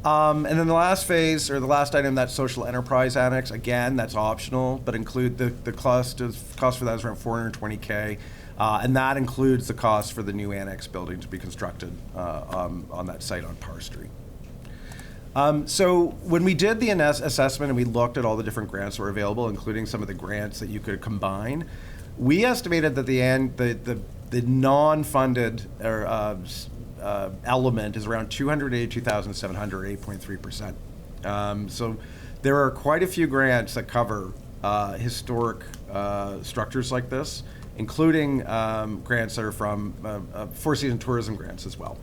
And then the last phase, or the last item, that social enterprise annex, again, that's optional, but include the cost for that is around $420K, and that includes the cost for the new annex building to be constructed on that site on Parr Street. So when we did the assessment and we looked at all the different grants that were available, including some of the grants that you could combine, we estimated that the non-funded element is around $282,700, 8.3%. So there are quite a few grants that cover historic structures like this, including grants that are from Four Seasons tourism grants as well.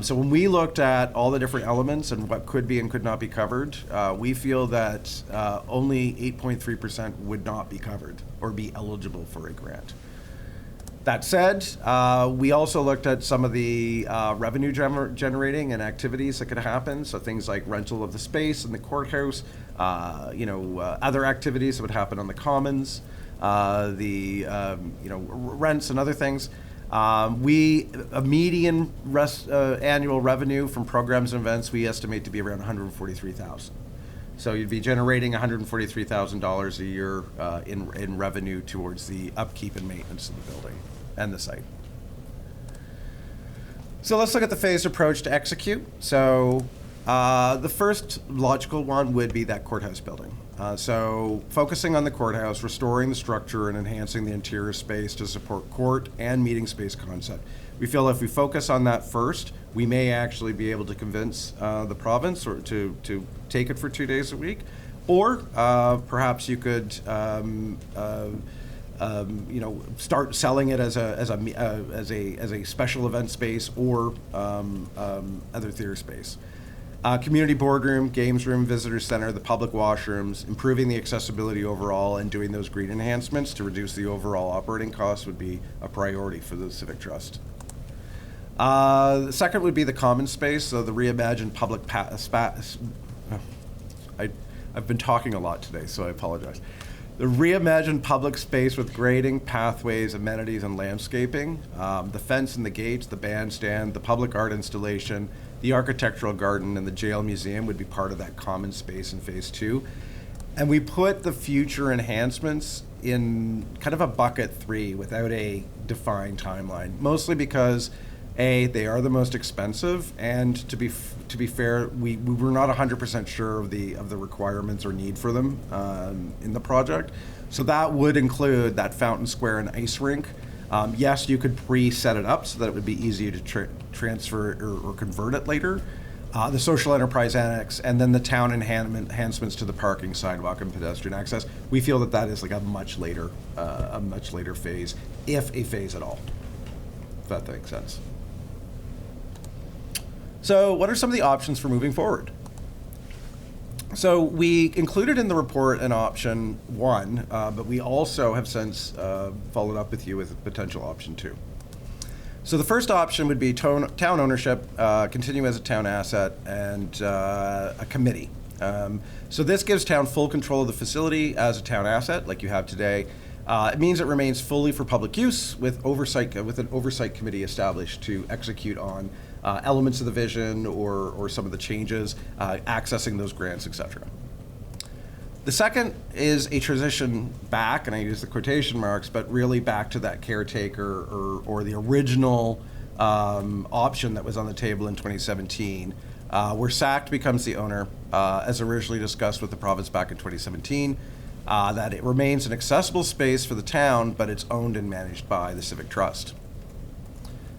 So when we looked at all the different elements and what could be and could not be covered, we feel that only 8.3% would not be covered or be eligible for a grant. That said, we also looked at some of the revenue generating and activities that could happen. So things like rental of the space in the courthouse, other activities that would happen on the Commons, rents and other things. A median annual revenue from programs and events we estimate to be around $143,000. So you'd be generating $143,000 a year in revenue towards the upkeep and maintenance of the building and the site. So let's look at the phased approach to execute. So the first logical one would be that courthouse building. So focusing on the courthouse, restoring the structure and enhancing the interior space to support court and meeting space concept. We feel if we focus on that first, we may actually be able to convince the province or to take it for 2 days a week, or perhaps you could start selling it as a special event space or other theater space. Community boardroom, games room, visitor center, the public washrooms, improving the accessibility overall and doing those green enhancements to reduce the overall operating costs would be a priority for the Civic Trust. The second would be the common space, so the reimagined public I've been talking a lot today, so I apologize. The reimagined public space with grading, pathways, amenities, and landscaping, the fence and the gates, the bandstand, the public art installation, the architectural garden, and the jail museum would be part of that common space in phase 2. And we put the future enhancements in kind of a bucket 3 without a defined timeline, mostly because They are the most expensive, and to be fair, we were not 100% sure of the requirements or need for them in the project. So that would include that Fountain Square and ice rink. Yes, you could pre-set it up so that it would be easy to transfer or convert it later. The social enterprise annex, and then the town enhancements to the parking, sidewalk, and pedestrian access. We feel that is like a much later phase, if a phase at all. If that makes sense. So, what are some of the options for moving forward? So we included in the report an option 1, but we also have since followed up with you with a potential option 2. So the first option would be town ownership, continue as a town asset, and a committee. So this gives town full control of the facility as a town asset, like you have today. It means it remains fully for public use with an oversight committee established to execute on elements of the vision or some of the changes, accessing those grants, etc. The second is a transition back, and I use the quotation marks, but really back to that caretaker or the original option that was on the table in 2017, where SACT becomes the owner, as originally discussed with the province back in 2017, that it remains an accessible space for the town, but it's owned and managed by the Civic Trust.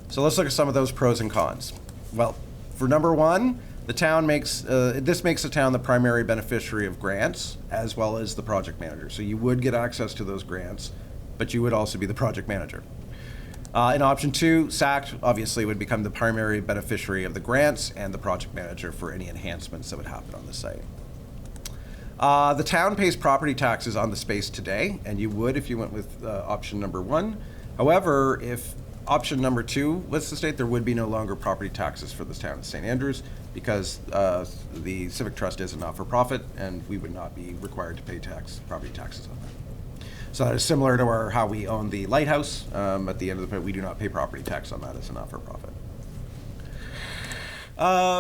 So let's look at some of those pros and cons. Well, for number 1, the town this makes the town the primary beneficiary of grants as well as the project manager. So you would get access to those grants, but you would also be the project manager. In option 2, SACT obviously would become the primary beneficiary of the grants and the project manager for any enhancements that would happen on the site. The town pays property taxes on the space today, and you would if you went with option number 1. However, if option number 2 was to state, there would be no longer property taxes for the town of St. Andrews because the Civic Trust is a not-for-profit, and we would not be required to pay property taxes on that. So that is similar to how we own the lighthouse. At the end of the day, we do not pay property tax on that as a not-for-profit.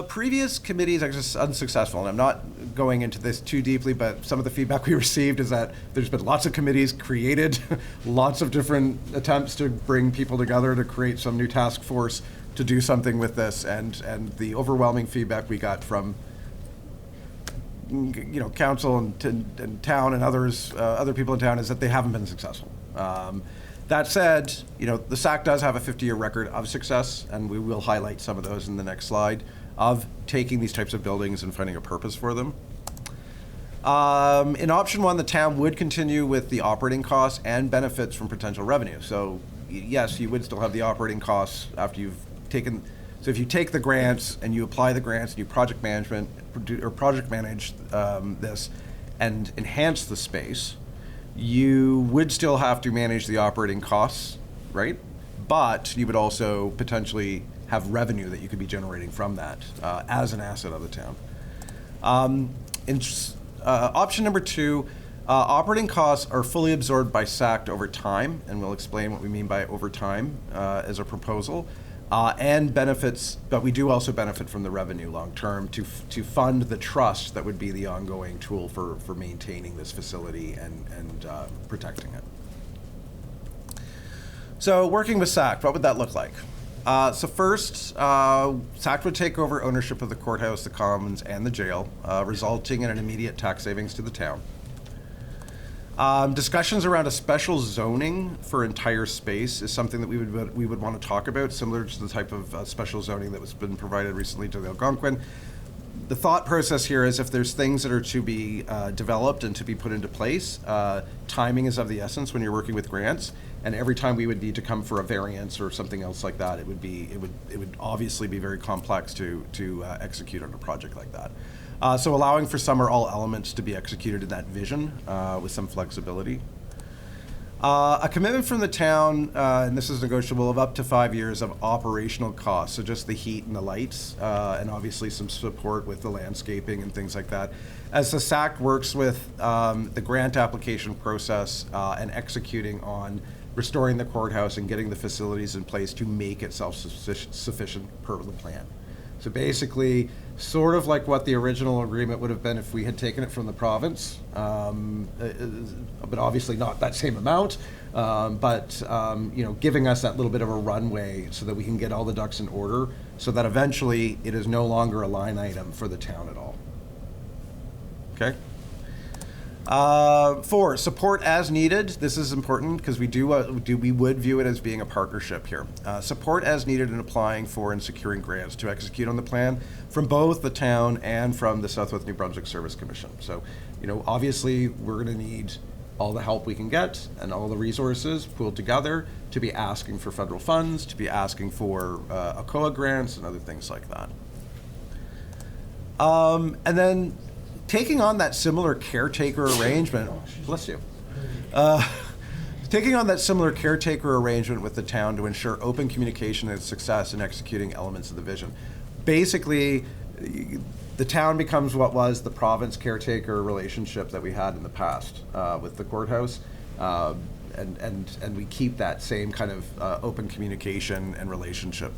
Previous committees are just unsuccessful, and I'm not going into this too deeply, but some of the feedback we received is that there's been lots of committees created, lots of different attempts to bring people together to create some new task force to do something with this, and the overwhelming feedback we got from council and town and other people in town is that they haven't been successful. That said, the SAC does have a 50-year record of success, and we will highlight some of those in the next slide, of taking these types of buildings and finding a purpose for them. In option 1, the town would continue with the operating costs and benefits from potential revenue. So yes, you would still have the operating costs after you've taken. So if you take the grants and you apply the grants and you project manage this and enhance the space, you would still have to manage the operating costs, right? But you would also potentially have revenue that you could be generating from that as an asset of the town. Option number 2, operating costs are fully absorbed by SACT over time, and we'll explain what we mean by over time as a proposal, and benefits, but we do also benefit from the revenue long term to fund the trust that would be the ongoing tool for maintaining this facility and protecting it. So working with SACT, what would that look like? So first, SACT would take over ownership of the courthouse, the commons, and the jail, resulting in an immediate tax savings to the town. Discussions around a special zoning for entire space is something that we would want to talk about, similar to the type of special zoning that was been provided recently to the Algonquin. The thought process here is if there's things that are to be developed and to be put into place, timing is of the essence when you're working with grants. And every time we would need to come for a variance or something else like that, it would obviously be very complex to execute on a project like that. So allowing for some or all elements to be executed in that vision with some flexibility. A commitment from the town, and this is negotiable, of up to 5 years of operational costs, so just the heat and the lights, and obviously some support with the landscaping and things like that. As the SAC works with the grant application process and executing on restoring the courthouse and getting the facilities in place to make it self-sufficient per the plan. So basically, sort of like what the original agreement would have been if we had taken it from the province, but obviously not that same amount, but giving us that little bit of a runway so that we can get all the ducks in order, so that eventually it is no longer a line item for the town at all. Okay? 4, support as needed. This is important because we would view it as being a partnership here. Support as needed in applying for and securing grants to execute on the plan from both the town and from the Southwest New Brunswick Service Commission. So, obviously we're going to need all the help we can get and all the resources pooled together to be asking for federal funds, to be asking for ACOA grants and other things like that. And then taking on that similar caretaker arrangement, bless you, taking on that similar caretaker arrangement with the town to ensure open communication and success in executing elements of the vision. Basically, the town becomes what was the province caretaker relationship that we had in the past with the courthouse, and we keep that same kind of open communication and relationship.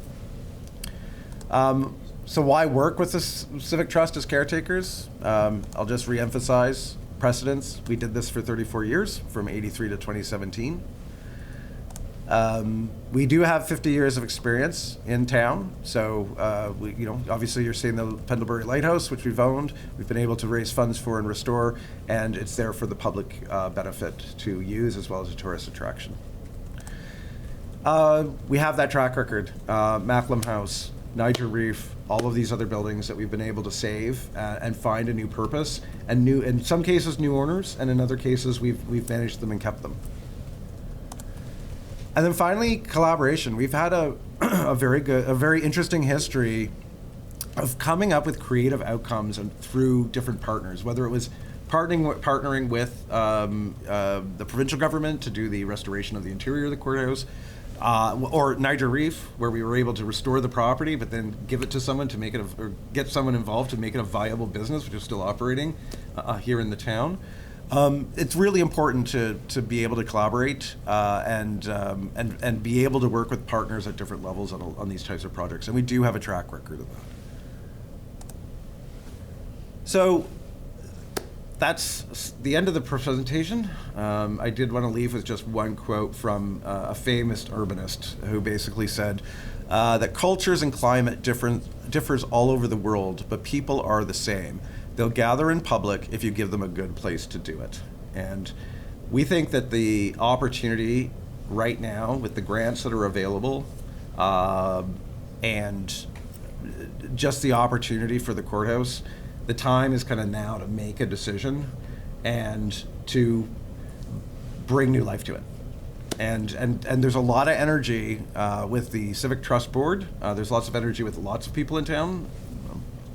So why work with the Civic Trust as caretakers? I'll just reemphasize precedents. We did this for 34 years, from 83 to 2017. We do have 50 years of experience in town. So, obviously you're seeing the Pendlebury Lighthouse, which we've owned. We've been able to raise funds for and restore, and it's there for the public benefit to use as well as a tourist attraction. We have that track record. Macklem House, Niger Reef, all of these other buildings that we've been able to save and find a new purpose, and in some cases new owners, and in other cases we've managed them and kept them. And then finally, collaboration. We've had a very interesting history of coming up with creative outcomes and through different partners, whether it was partnering with the provincial government to do the restoration of the interior of the courthouse, or Niger Reef, where we were able to restore the property, but then give it to someone to make it, or get someone involved to make it a viable business, which is still operating here in the town. It's really important to be able to collaborate and be able to work with partners at different levels on these types of projects, and we do have a track record of that. So that's the end of the presentation. I did want to leave with just one quote from a famous urbanist who basically said that cultures and climate differs all over the world, but people are the same. They'll gather in public if you give them a good place to do it. And we think that the opportunity right now with the grants that are available and just the opportunity for the courthouse, the time is kind of now to make a decision and to bring new life to it. And there's a lot of energy with the Civic Trust Board. There's lots of energy with lots of people in town,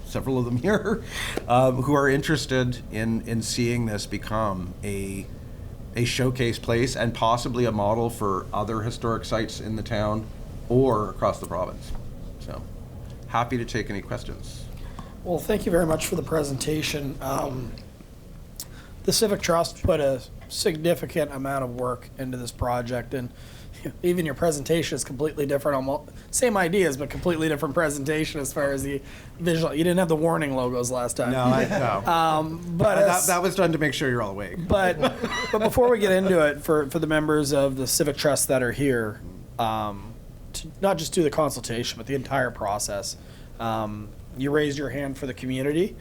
several of them here, who are interested in seeing this become a showcase place and possibly a model for other historic sites in the town or across the province. So happy to take any questions. Well, thank you very much for the presentation. The Civic Trust put a significant amount of work into this project, and even your presentation is completely different. Almost same ideas, but completely different presentation as far as the visual. You didn't have the warning logos last time. No. But that was done to make sure you're all awake. But before we get into it, for the members of the Civic Trust that are here, to not just do the consultation, but the entire process. You raised your hand for the community,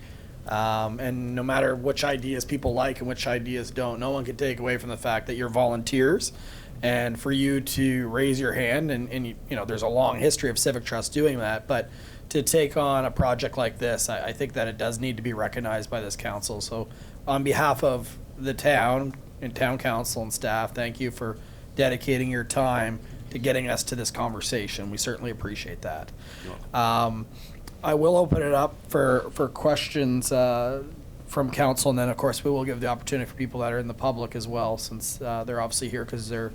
and no matter which ideas people like and which ideas don't, no one can take away from the fact that you're volunteers. And for you to raise your hand, and there's a long history of Civic Trust doing that, but to take on a project like this, I think that it does need to be recognized by this council. So on behalf of the town and town council and staff, thank you for dedicating your time to getting us to this conversation. We certainly appreciate that. I will open it up for questions from council, and then of course we will give the opportunity for people that are in the public as well, since they're obviously here because they're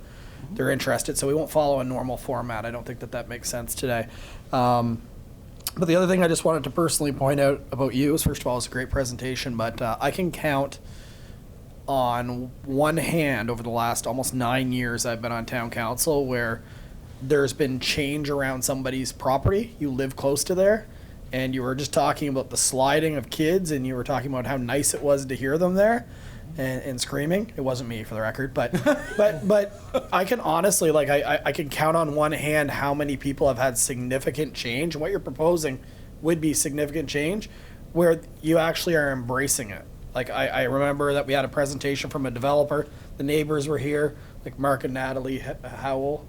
interested. So we won't follow a normal format. I don't think that makes sense today. But the other thing I just wanted to personally point out about you is, first of all, it's a great presentation, but I can count on one hand over the last almost 9 years I've been on town council where there's been change around somebody's property. You live close to there, and you were just talking about the sliding of kids, and you were talking about how nice it was to hear them there and screaming. It wasn't me, for the record, but I can honestly, like, I can count on one hand how many people have had significant change. And what you're proposing would be significant change where you actually are embracing it. Like, I remember that we had a presentation from a developer. The neighbors were here, like Mark and Natalie Howell.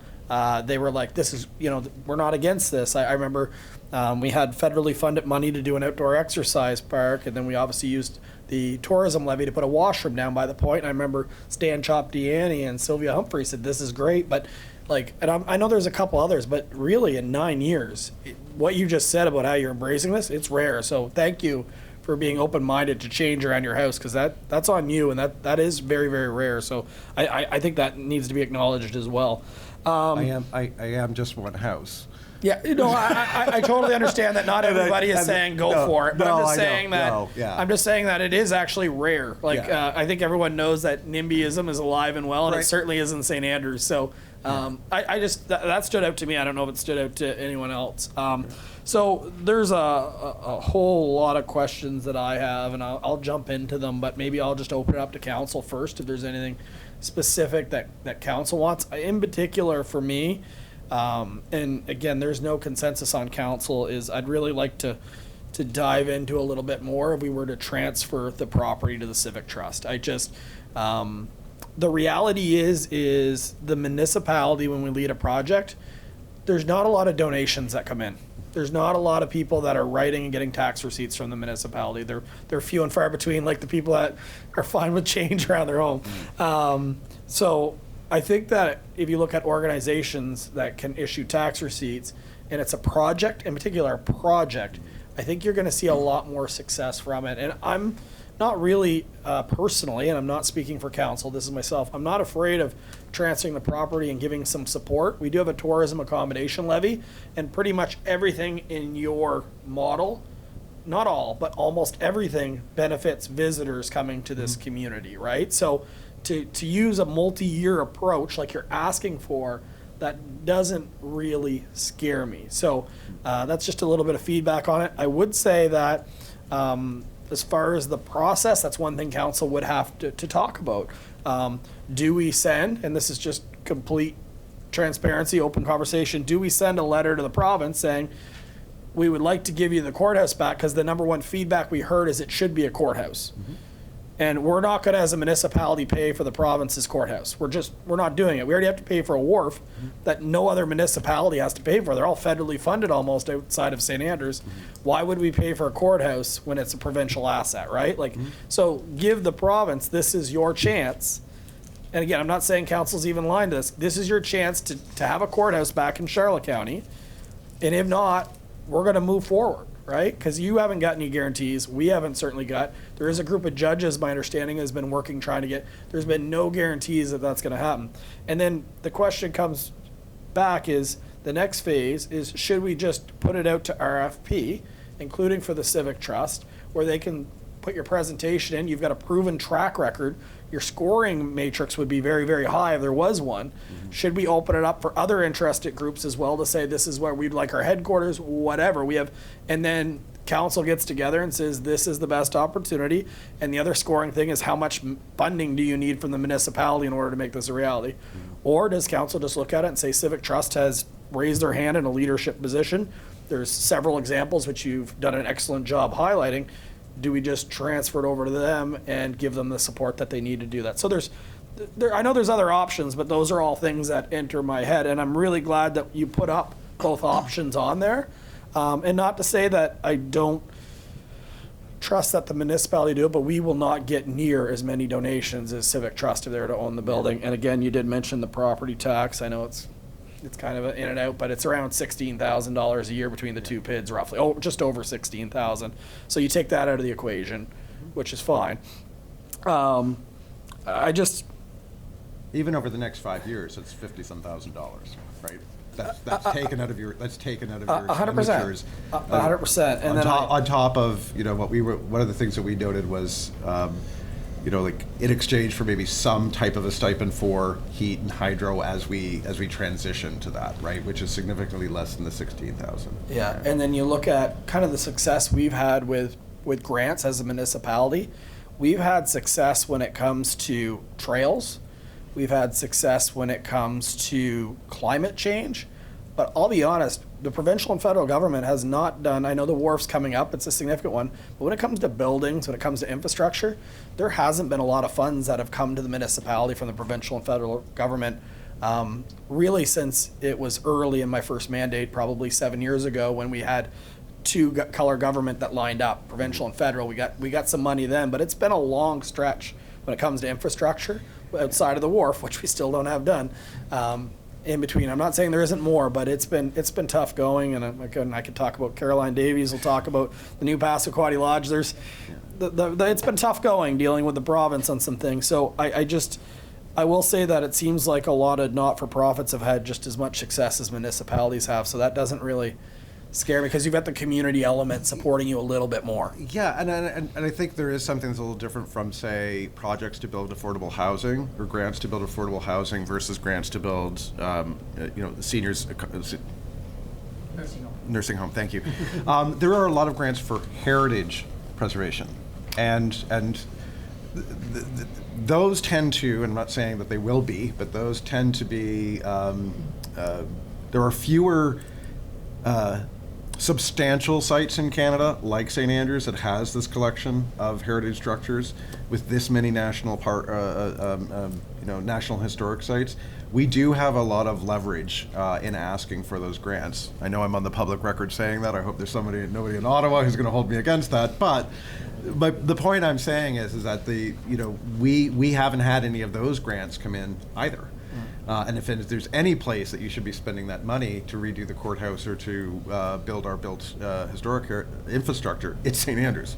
They were like, this is, we're not against this. I remember we had federally funded money to do an outdoor exercise park, and then we obviously used the tourism levy to put a washroom down by the point. And I remember Stan Chop-Deanny and Sylvia Humphrey said, this is great, but I know there's a couple others, but really in 9 years, what you just said about how you're embracing this, it's rare. So thank you for being open-minded to change around your house, because that's on you, and that is very, very rare. So I think that needs to be acknowledged as well. I am just one house. Yeah, I totally understand that not everybody is saying go for it, but I'm just saying I'm just saying that it is actually rare. I think everyone knows that NIMBYism is alive and well, and it certainly is in St. Andrews. So I just that stood out to me. I don't know if it stood out to anyone else. So there's a whole lot of questions that I have, and I'll jump into them, but maybe I'll just open it up to council first if there's anything specific that council wants. In particular for me, and again, there's no consensus on council, is I'd really like to dive into a little bit more if we were to transfer the property to the Civic Trust. The reality is the municipality, when we lead a project, there's not a lot of donations that come in. There's not a lot of people that are writing and getting tax receipts from the municipality. They're few and far between, like the people that are fine with change around their home. So I think that if you look at organizations that can issue tax receipts, and it's a project, in particular a project, I think you're going to see a lot more success from it. And I'm not really personally, and I'm not speaking for council, this is myself, I'm not afraid of transferring the property and giving some support. We do have a tourism accommodation levy, and pretty much everything in your model, not all, but almost everything benefits visitors coming to this community, right? So to use a multi-year approach like you're asking for, that doesn't really scare me. So that's just a little bit of feedback on it. I would say that as far as the process, that's one thing council would have to talk about. Do we send, and this is just complete transparency, open conversation, do we send a letter to the province saying, we would like to give you the courthouse back, because the number one feedback we heard is it should be a courthouse. And we're not going to, as a municipality, pay for the province's courthouse. We're not doing it. We already have to pay for a wharf that no other municipality has to pay for. They're all federally funded almost outside of St. Andrews. Why would we pay for a courthouse when it's a provincial asset, right? So give the province, this is your chance. And again, I'm not saying council's even lying to this. This is your chance to have a courthouse back in Charlotte County. And if not, we're going to move forward. Right? Because you haven't got any guarantees. We haven't certainly got. There is a group of judges, my understanding, has been working trying to get. There's been no guarantees that that's going to happen. And then the question comes back is, the next phase is, should we just put it out to RFP, including for the Civic Trust, where they can put your presentation in. You've got a proven track record. Your scoring matrix would be very, very high if there was one. Should we open it up for other interested groups as well to say, this is where we'd like our headquarters, whatever we have, and then council gets together and says, this is the best opportunity, and the other scoring thing is, how much funding do you need from the municipality in order to make this a reality? Or does council just look at it and say, Civic Trust has raised their hand in a leadership position? There's several examples which you've done an excellent job highlighting. Do we just transfer it over to them and give them the support that they need to do that? So I know there's other options, but those are all things that enter my head, and I'm really glad that you put up both options on there. And not to say that I don't trust that the municipality do it, but we will not get near as many donations as Civic Trust if they were to own the building. And again, you did mention the property tax. I know it's kind of in and out, but it's around $16,000 a year between the two PIDs, roughly. Oh, just over $16,000. So you take that out of the equation, which is fine. Even over the next 5 years, it's $50-some thousand, right? That's taken out of your 100%. 100%. And on top of, one of the things that we noted was you know, like in exchange for maybe some type of a stipend for heat and hydro as we transition to that, right? Which is significantly less than the 16,000. Yeah, and then you look at kind of the success we've had with grants as a municipality. We've had success when it comes to trails. We've had success when it comes to climate change. But I'll be honest, the provincial and federal government has not done, I know the wharf's coming up, it's a significant one, but when it comes to buildings, when it comes to infrastructure, there hasn't been a lot of funds that have come to the municipality from the provincial and federal government really since it was early in my first mandate, probably 7 years ago, when we had two color government that lined up, provincial and federal. We got some money then, but it's been a long stretch when it comes to infrastructure outside of the wharf, which we still don't have done. In between, I'm not saying there isn't more, but it's been tough going, and I could talk about Caroline Davies. We'll talk about the new Passamaquoddy Lodge. It's been tough going dealing with the province on some things. So I will say that it seems like a lot of not-for-profits have had just as much success as municipalities have. So that doesn't really scare me, because you've got the community element supporting you a little bit more. Yeah, and I think there is something that's a little different from, say, projects to build affordable housing or grants to build affordable housing versus grants to build, seniors. Nursing home. Thank you. There are a lot of grants for heritage preservation, and those tend to, and I'm not saying that they will be, but those tend to be. There are fewer. Substantial sites in Canada, like St. Andrews, that has this collection of heritage structures with this many national national historic sites. We do have a lot of leverage in asking for those grants. I know I'm on the public record saying that. I hope there's nobody in Ottawa who's going to hold me against that. But the point I'm saying is that we haven't had any of those grants come in either. And if there's any place that you should be spending that money to redo the courthouse or to build our historic infrastructure, it's St. Andrews.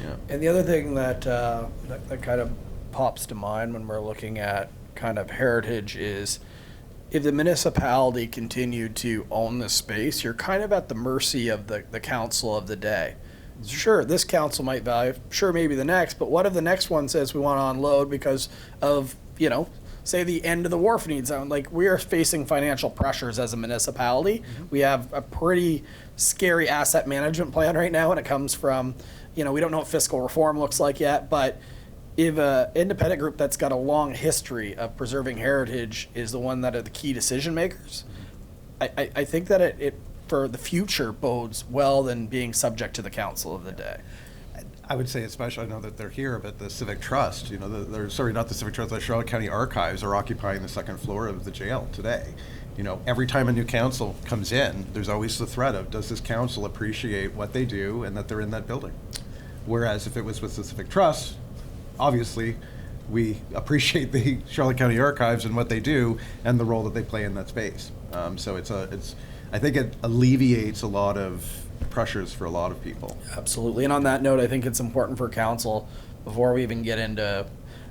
Yeah. And the other thing that kind of pops to mind when we're looking at kind of heritage is, if the municipality continued to own this space, you're kind of at the mercy of the council of the day. Sure, this council might value, sure, maybe the next, but what if the next one says we want to unload because of, say the end of the wharf needs out? Like, we are facing financial pressures as a municipality. Mm-hmm. We have a pretty scary asset management plan right now when it comes from, we don't know what fiscal reform looks like yet, but if an independent group that's got a long history of preserving heritage is the one that are the key decision makers, I think that it for the future bodes well than being subject to the council of the day. I would say, especially, I know that they're here, but the Civic Trust, not the Civic Trust, the Charlotte County Archives are occupying the second floor of the jail today. Every time a new council comes in, there's always the threat of, does this council appreciate what they do and that they're in that building? Whereas if it was with the Civic Trust, obviously, we appreciate the Charlotte County Archives and what they do and the role that they play in that space. So I think it alleviates a lot of pressures for a lot of people. Absolutely. And on that note, I think it's important for council, before we even get into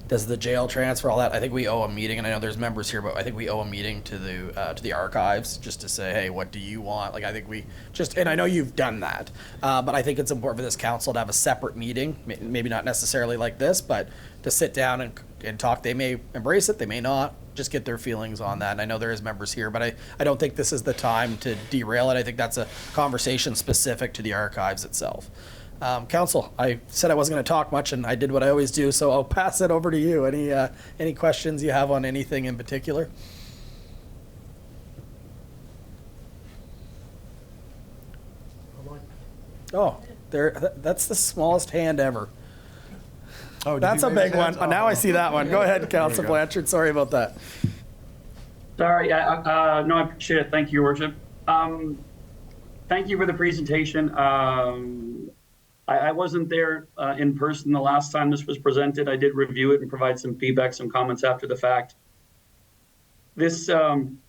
does the jail transfer, all that, I think we owe a meeting, and I know there's members here, but I think we owe a meeting to the archives just to say, hey, what do you want? Like, I think we just, and I know you've done that, but I think it's important for this council to have a separate meeting, maybe not necessarily like this, but to sit down and talk. They may embrace it, they may not, just get their feelings on that. And I know there is members here, but I don't think this is the time to derail it. I think that's a conversation specific to the archives itself. Council, I said I wasn't going to talk much, and I did what I always do, so I'll pass it over to you. Any questions you have on anything in particular? Oh, that's the smallest hand ever. Oh, that's a big one. Now I see that one. Go ahead, Councillor Blanchard. Sorry about that. Sorry. No, I appreciate it. Thank you, Your Worship. Thank you for the presentation. I wasn't there in person the last time this was presented. I did review it and provide some feedback, some comments after the fact. This time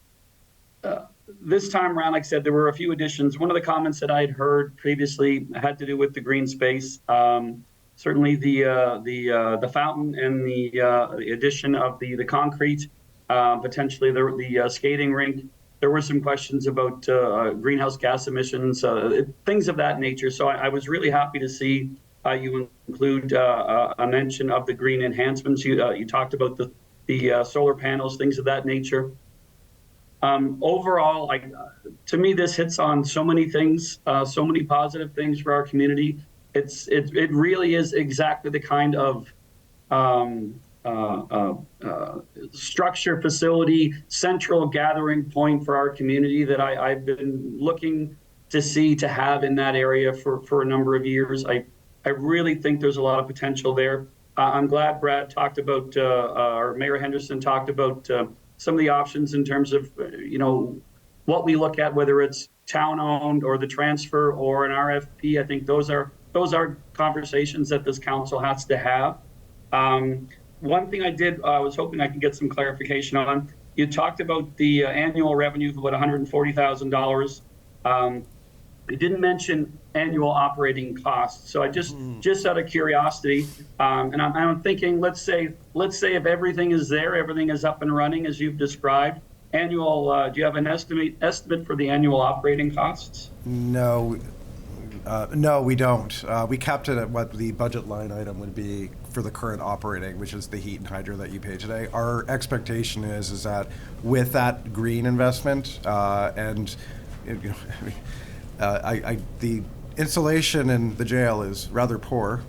around, like I said, there were a few additions. One of the comments that I had heard previously had to do with the green space. Certainly the fountain and the addition of the concrete, potentially the skating rink. There were some questions about greenhouse gas emissions, things of that nature. So I was really happy to see You include a mention of the green enhancements. You talked about the solar panels, things of that nature. Overall, to me, this hits on so many things, so many positive things for our community. It really is exactly the kind of structure, facility, central gathering point for our community that I've been looking to have in that area for a number of years. I really think there's a lot of potential there. I'm glad Brad talked about, or Mayor Henderson talked about some of the options in terms of, what we look at, whether it's town-owned or the transfer or an RFP. I think those are conversations that this council has to have. One thing I was hoping I could get some clarification on. You talked about the annual revenue of about $140,000. You didn't mention annual operating costs. So I just out of curiosity, and I'm thinking, let's say if everything is there, everything is up and running as you've described, annual, do you have an estimate for the annual operating costs? No, we don't. We kept it at what the budget line item would be for the current operating, which is the heat and hydro that you pay today. Our expectation is that with that green investment and the insulation in the jail is rather poor.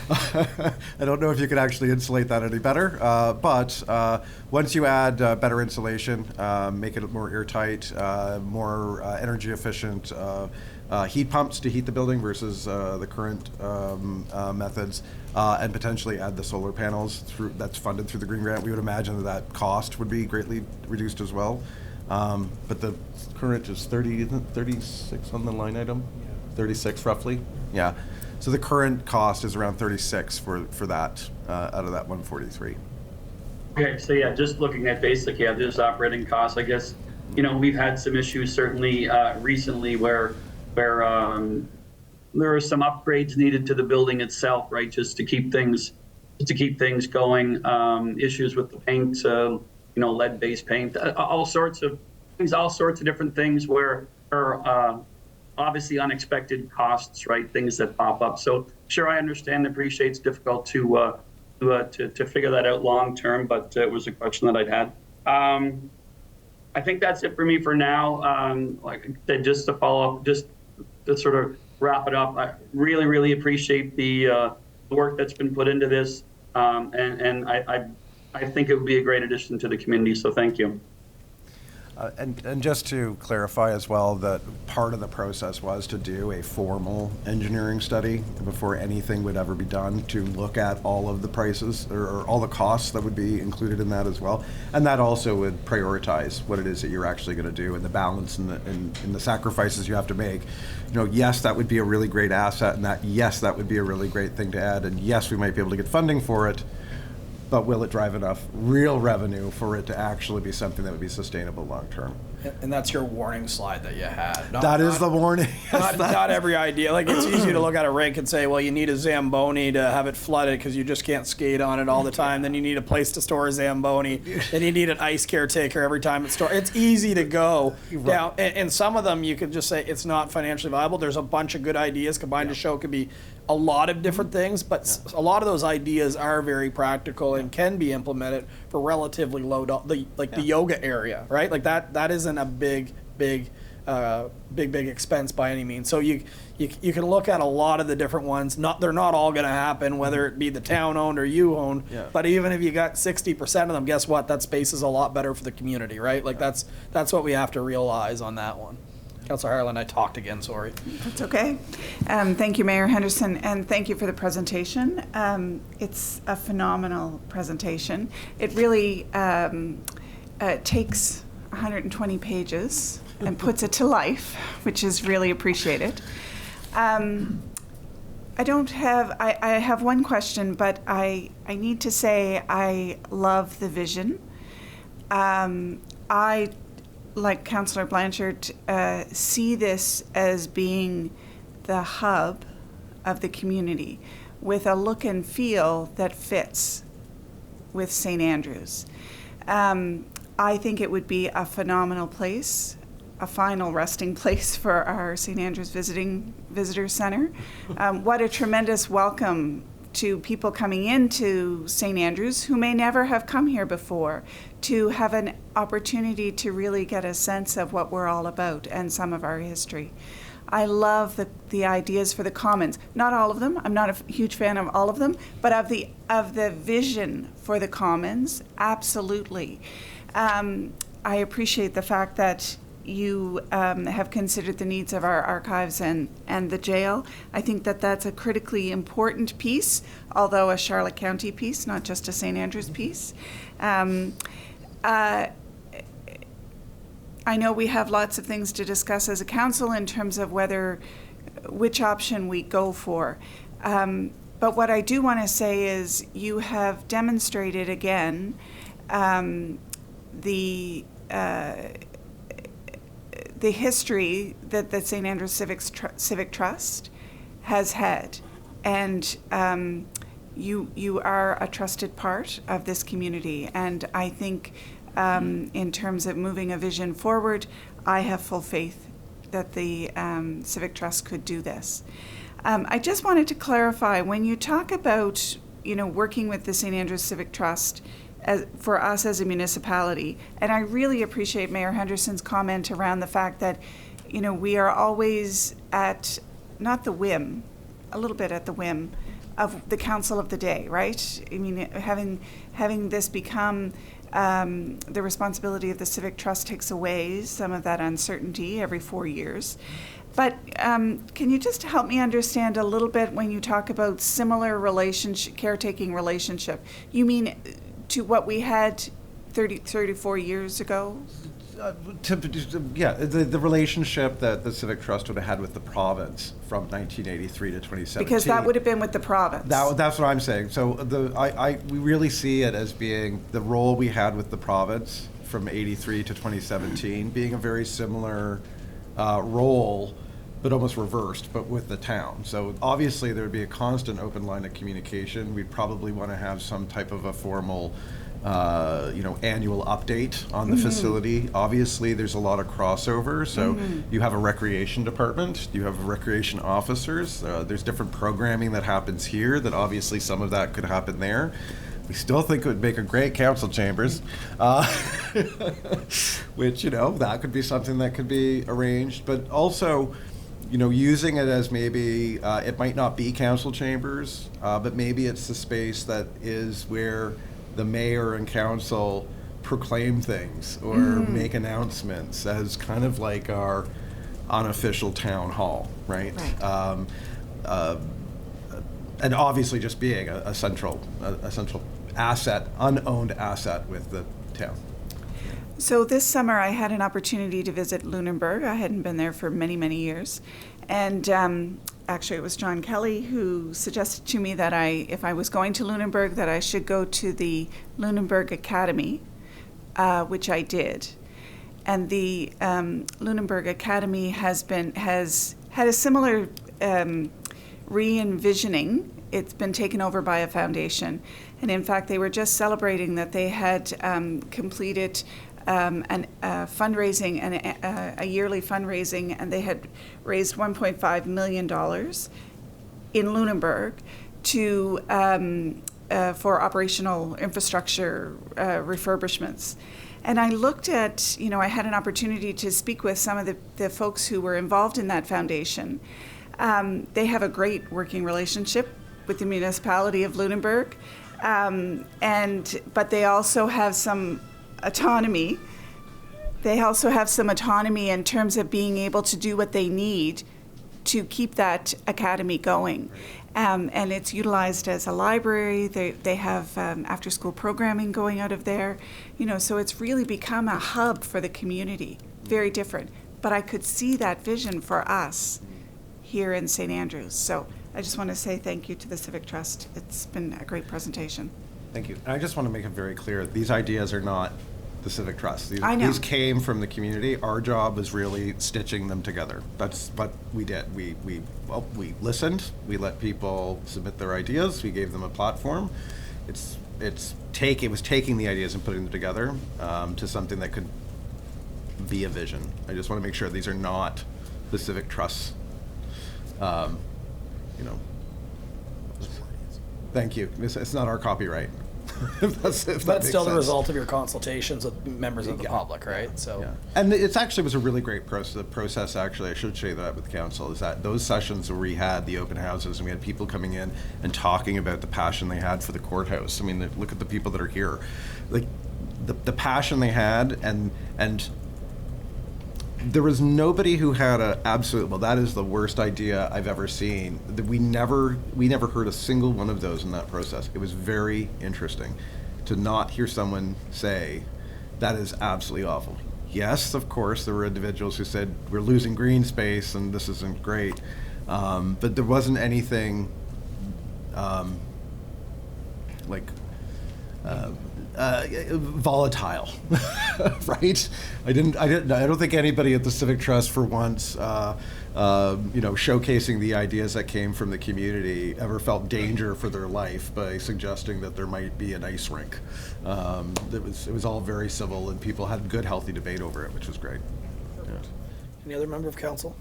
I don't know if you could actually insulate that any better, but once you add better insulation, make it more airtight, more energy efficient heat pumps to heat the building versus the current methods, and potentially add the solar panels that's funded through the Green Grant, we would imagine that cost would be greatly reduced as well. But the current is 36 on the line item? 36 roughly? Yeah. So the current cost is around 36 for that out of that 143. Okay, so yeah, just looking at basic, just operating costs. I guess we've had some issues certainly recently where there are some upgrades needed to the building itself, right? Just to keep things going. Issues with the paint, lead-based paint, all sorts of different things where are obviously unexpected costs, right? Things that pop up. So sure, I understand and appreciate it's difficult to figure that out long term, but it was a question that I'd had. I think that's it for me for now. Just to follow up, just to sort of wrap it up, I really, really appreciate the work that's been put into this, and I think it would be a great addition to the community. So thank you. And just to clarify as well, that part of the process was to do a formal engineering study before anything would ever be done, to look at all of the prices or all the costs that would be included in that as well. And that also would prioritize what it is that you're actually going to do and the balance and the sacrifices you have to make. Yes, that would be a really great asset, and that would be a really great thing to add. And yes, we might be able to get funding for it. But will it drive enough real revenue for it to actually be something that would be sustainable long term? And that's your warning slide that you had. That is the warning. Not every idea. It's easy to look at a rink and say, well, you need a Zamboni to have it flooded because you just can't skate on it all the time. Then you need a place to store a Zamboni. Then you need an ice caretaker every time it's stored. It's easy to go down. And some of them you could just say it's not financially viable. There's a bunch of good ideas combined to show it could be a lot of different things, but a lot of those ideas are very practical and can be implemented for relatively low, the yoga area, right? That isn't a big expense by any means. So you can look at a lot of the different ones. They're not all going to happen, whether it be the town owned or you owned. Yeah. But even if you got 60% of them, guess what? That space is a lot better for the community, right? That's what we have to realize on that one. Councillor Harlan, I talked again, sorry. That's okay. Thank you, Mayor Henderson, and thank you for the presentation. It's a phenomenal presentation. It really takes 120 pages and puts it to life, which is really appreciated. I have one question, but I need to say I love the vision. I, like Councillor Blanchard, see this as being the hub of the community with a look and feel that fits with St. Andrews. I think it would be a phenomenal place a final resting place for our St. Andrews Visitor Center. What a tremendous welcome to people coming into St. Andrews who may never have come here before, to have an opportunity to really get a sense of what we're all about and some of our history. I love the ideas for the commons. Not all of them. I'm not a huge fan of all of them, but of the vision for the commons, absolutely. I appreciate the fact that you have considered the needs of our archives and the jail. I think that that's a critically important piece, although a Charlotte County piece, not just a St. Andrews piece. I know we have lots of things to discuss as a council in terms of which option we go for. But what I do want to say is you have demonstrated again the history that the St. Andrews Civic Trust has had, and you are a trusted part of this community. And I think in terms of moving a vision forward, I have full faith that the Civic Trust could do this. I just wanted to clarify, when you talk about working with the St. Andrews Civic Trust, for us as a municipality, and I really appreciate Mayor Henderson's comment around the fact that, we are always at, not the whim, a little bit at the whim of the council of the day, right? I mean, having this become the responsibility of the Civic Trust takes away some of that uncertainty every 4 years. But can you just help me understand a little bit when you talk about similar caretaking relationship? You mean to what we had 34 years ago? The relationship that the Civic Trust would have had with the province from 1983 to 2017. Because that would have been with the province. That's what I'm saying. So we really see it as being the role we had with the province from 83 to 2017 being a very similar role, but almost reversed, but with the town. So obviously there would be a constant open line of communication. We'd probably want to have some type of a formal annual update on the facility. Obviously there's a lot of crossover. So you have a recreation department, you have recreation officers, there's different programming that happens here that obviously some of that could happen there. We still think it would make a great council chambers, which, that could be something that could be arranged. But also, using it as maybe, it might not be council chambers, but maybe it's the space that is where the mayor and council proclaim things or make announcements as kind of like our unofficial town hall, right? And obviously just being a central asset, unowned asset with the town. So this summer I had an opportunity to visit Lunenburg. I hadn't been there for many, many years. And actually it was John Kelly who suggested to me that if I was going to Lunenburg, that I should go to the Lunenburg Academy, which I did. And the Lunenburg Academy has had a similar re-envisioning. It's been taken over by a foundation. And in fact, they were just celebrating that they had completed fundraising and a yearly fundraising, and they had raised $1.5 million in Lunenburg for operational infrastructure refurbishments. And I looked at, I had an opportunity to speak with some of the folks who were involved in that foundation. They have a great working relationship with the municipality of Lunenburg, but they also have some autonomy. They also have some autonomy in terms of being able to do what they need to keep that academy going. And it's utilized as a library. They have after-school programming going out of there. So it's really become a hub for the community. Very different. But I could see that vision for us here in St. Andrews. So I just want to say thank you to the Civic Trust. It's been a great presentation. Thank you. And I just want to make it very clear, these ideas are not the Civic Trust. These came from the community. Our job was really stitching them together. That's what we did. We listened. We let people submit their ideas. We gave them a platform. It was taking the ideas and putting them together to something that could be a vision. I just want to make sure these are not the civic trusts. You know, thank you. It's not our copyright. That's still the result of your consultations with members of the public, right? So, yeah. And it's actually was a really great process. Actually, I should say that with council is that those sessions where we had the open houses and we had people coming in and talking about the passion they had for the courthouse. I mean, look at the people that are here, like the passion they had, and there was nobody who had a absolute, well, that is the worst idea I've ever seen. We never heard a single one of those in that process. It was very interesting to not hear someone say, that is absolutely awful. Yes, of course, there were individuals who said, we're losing green space and this isn't great. But there wasn't anything volatile, right? I don't think anybody at the Civic Trust for once, showcasing the ideas that came from the community ever felt danger for their life by suggesting that there might be an ice rink. It was all very civil and people had good, healthy debate over it, which was great. Yeah. Any other member of council?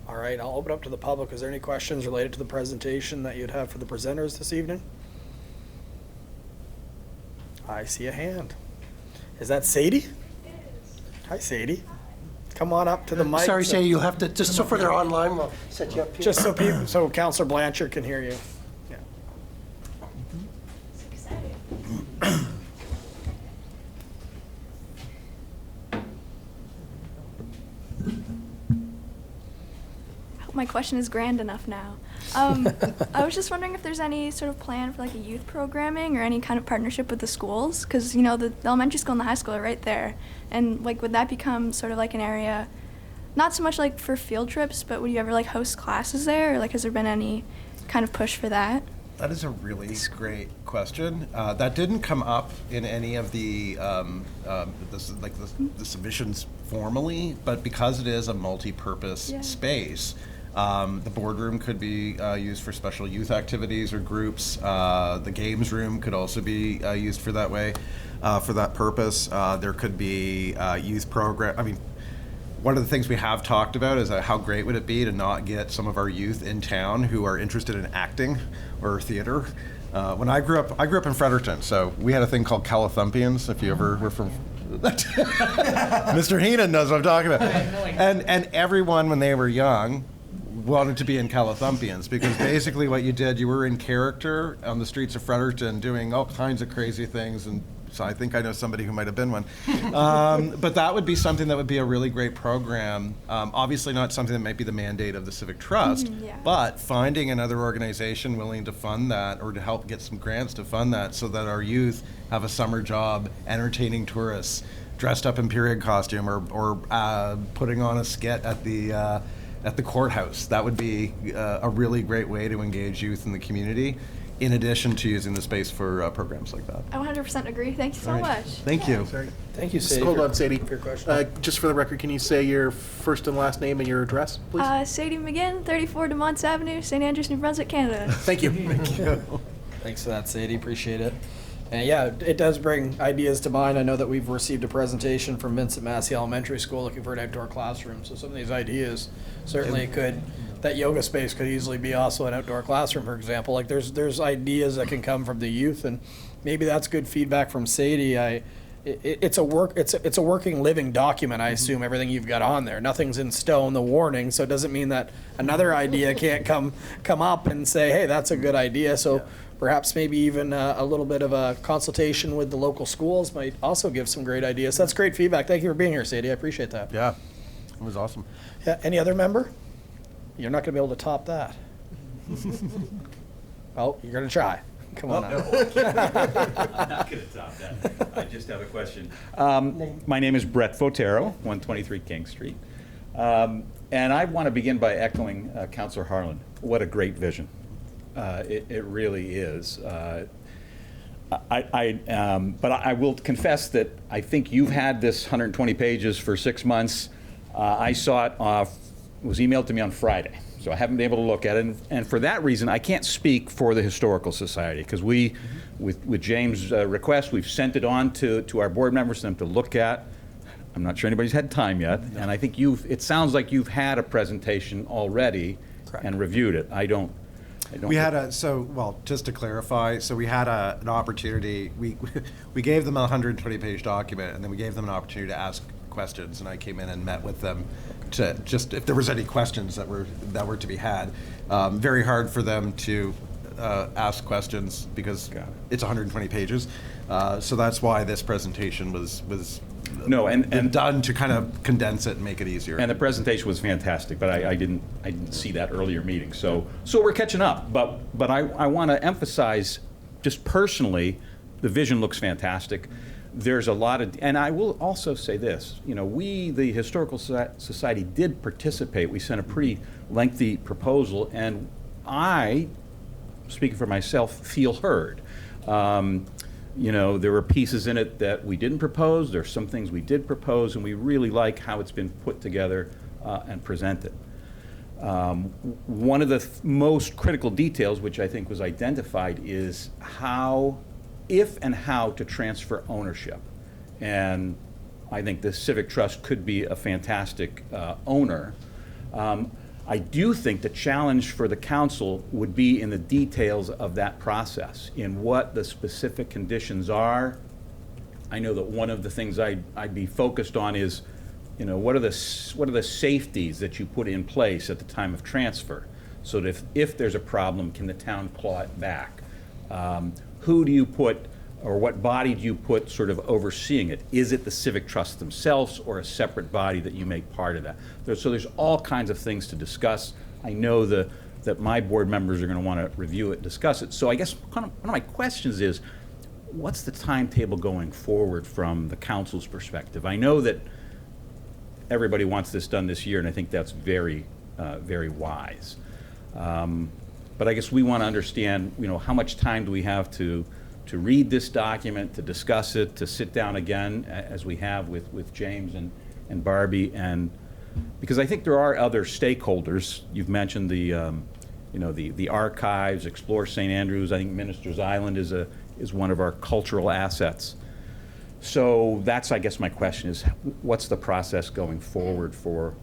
All right, I'll open up to the public. Is there any questions related to the presentation that you'd have for the presenters this evening? I see a hand. Is that Sadie? It is. Hi, Sadie. Come on up to the mic. Sorry, Sadie, you'll have to, just so for their online, we'll set you up here. Just so Councillor Blanchard can hear you. Yeah. It's exciting. My question is grand enough now. I was just wondering if there's any sort of plan for like a youth programming or any kind of partnership with the schools, because the elementary school and the high school are right there, and like would that become sort of like an area, not so much like for field trips, but would you ever like host classes there, or like has there been any kind of push for that? That is a really great question. That didn't come up in any of the submissions formally, but because it is a multi-purpose space. The boardroom could be used for special youth activities or groups. The games room could also be used for that way, for that purpose. There could be youth program. I mean, one of the things we have talked about is how great would it be to not get some of our youth in town who are interested in acting or theater. When I grew up in Fredericton, so we had a thing called Calathumpians, if you ever were from Mr. Heenan knows what I'm talking about. And everyone, when they were young, wanted to be in Calathumpians, because basically what you did, you were in character on the streets of Fredericton doing all kinds of crazy things, and so I think I know somebody who might have been one. But that would be something that would be a really great program. Obviously not something that might be the mandate of the Civic Trust, but finding another organization willing to fund that or to help get some grants to fund that so that our youth have a summer job entertaining tourists, dressed up in period costume or putting on a skit at the courthouse. That would be a really great way to engage youth in the community, in addition to using the space for programs like that. I 100% agree. Thank you so much. Thank you. Sorry. Thank you, Sadie. Hold on, Sadie. For your question. Just for the record, can you say your first and last name and your address, please? Sadie McGinn, 34 de Monts Avenue, St. Andrews, New Brunswick, Canada. Thank you. Thank you. Thanks for that, Sadie. Appreciate it. And yeah, it does bring ideas to mind. I know that we've received a presentation from Vincent Massey Elementary School looking for an outdoor classroom. So some of these ideas certainly could, that yoga space could easily be also an outdoor classroom, for example. Like there's ideas that can come from the youth, and maybe that's good feedback from Sadie. It's a working, living document. I assume everything you've got on there. Nothing's in stone. The warning, so it doesn't mean that another idea can't come up and say, hey, that's a good idea. So perhaps maybe even a little bit of a consultation with the local schools might also give some great ideas. That's great feedback. Thank you for being here, Sadie. I appreciate that. Yeah, it was awesome. Yeah. Any other member? You're not going to be able to top that. Oh, you're going to try. Come on now. I'm not going to top that. I just have a question. My name is Brett Fotero, 123 King Street. And I want to begin by echoing Councillor Harlan. What a great vision. It really is. But I will confess that I think you've had this 120 pages for 6 months. I saw it, was emailed to me on Friday, so I haven't been able to look at it. And for that reason, I can't speak for the Historical Society, because we, with James' request, we've sent it on to our board members for them to look at. I'm not sure anybody's had time yet, and I think it sounds like you've had a presentation already and reviewed it. I don't. We had well, just to clarify, so we had an opportunity, we gave them a 120-page document, and then we gave them an opportunity to ask questions, and I came in and met with them to just, if there was any questions that were to be had. Very hard for them to ask questions because it's 120 pages. So that's why this presentation was done to kind of condense it and make it easier. And the presentation was fantastic, but I didn't see that earlier meeting. So we're catching up. But I want to emphasize, just personally, the vision looks fantastic. There's a lot of, and I will also say this, we, the Historical Society, did participate. We sent a pretty lengthy proposal, and I, speaking for myself, feel heard. There were pieces in it that we didn't propose. There's some things we did propose, and we really like how it's been put together and presented. One of the most critical details, which I think was identified, is if and how to transfer ownership. And I think the Civic Trust could be a fantastic owner. I do think the challenge for the council would be in the details of that process, in what the specific conditions are. I know that one of the things I'd be focused on is, what are the safeties that you put in place at the time of transfer, so that if there's a problem, can the town claw it back? Who do you put, or what body do you put sort of overseeing it? Is it the Civic Trust themselves or a separate body that you make part of that? So there's all kinds of things to discuss. I know that my board members are going to want to review it, discuss it. So I guess one of my questions is, what's the timetable going forward from the council's perspective? I know that everybody wants this done this year, and I think that's very, very wise. But I guess we want to understand, how much time do we have to read this document, to discuss it, to sit down again, as we have with James and Barbie, and because I think there are other stakeholders. You've mentioned the archives, Explore St. Andrews. I think Minister's Island is one of our cultural assets. So that's, I guess, my question is, what's the process going forward for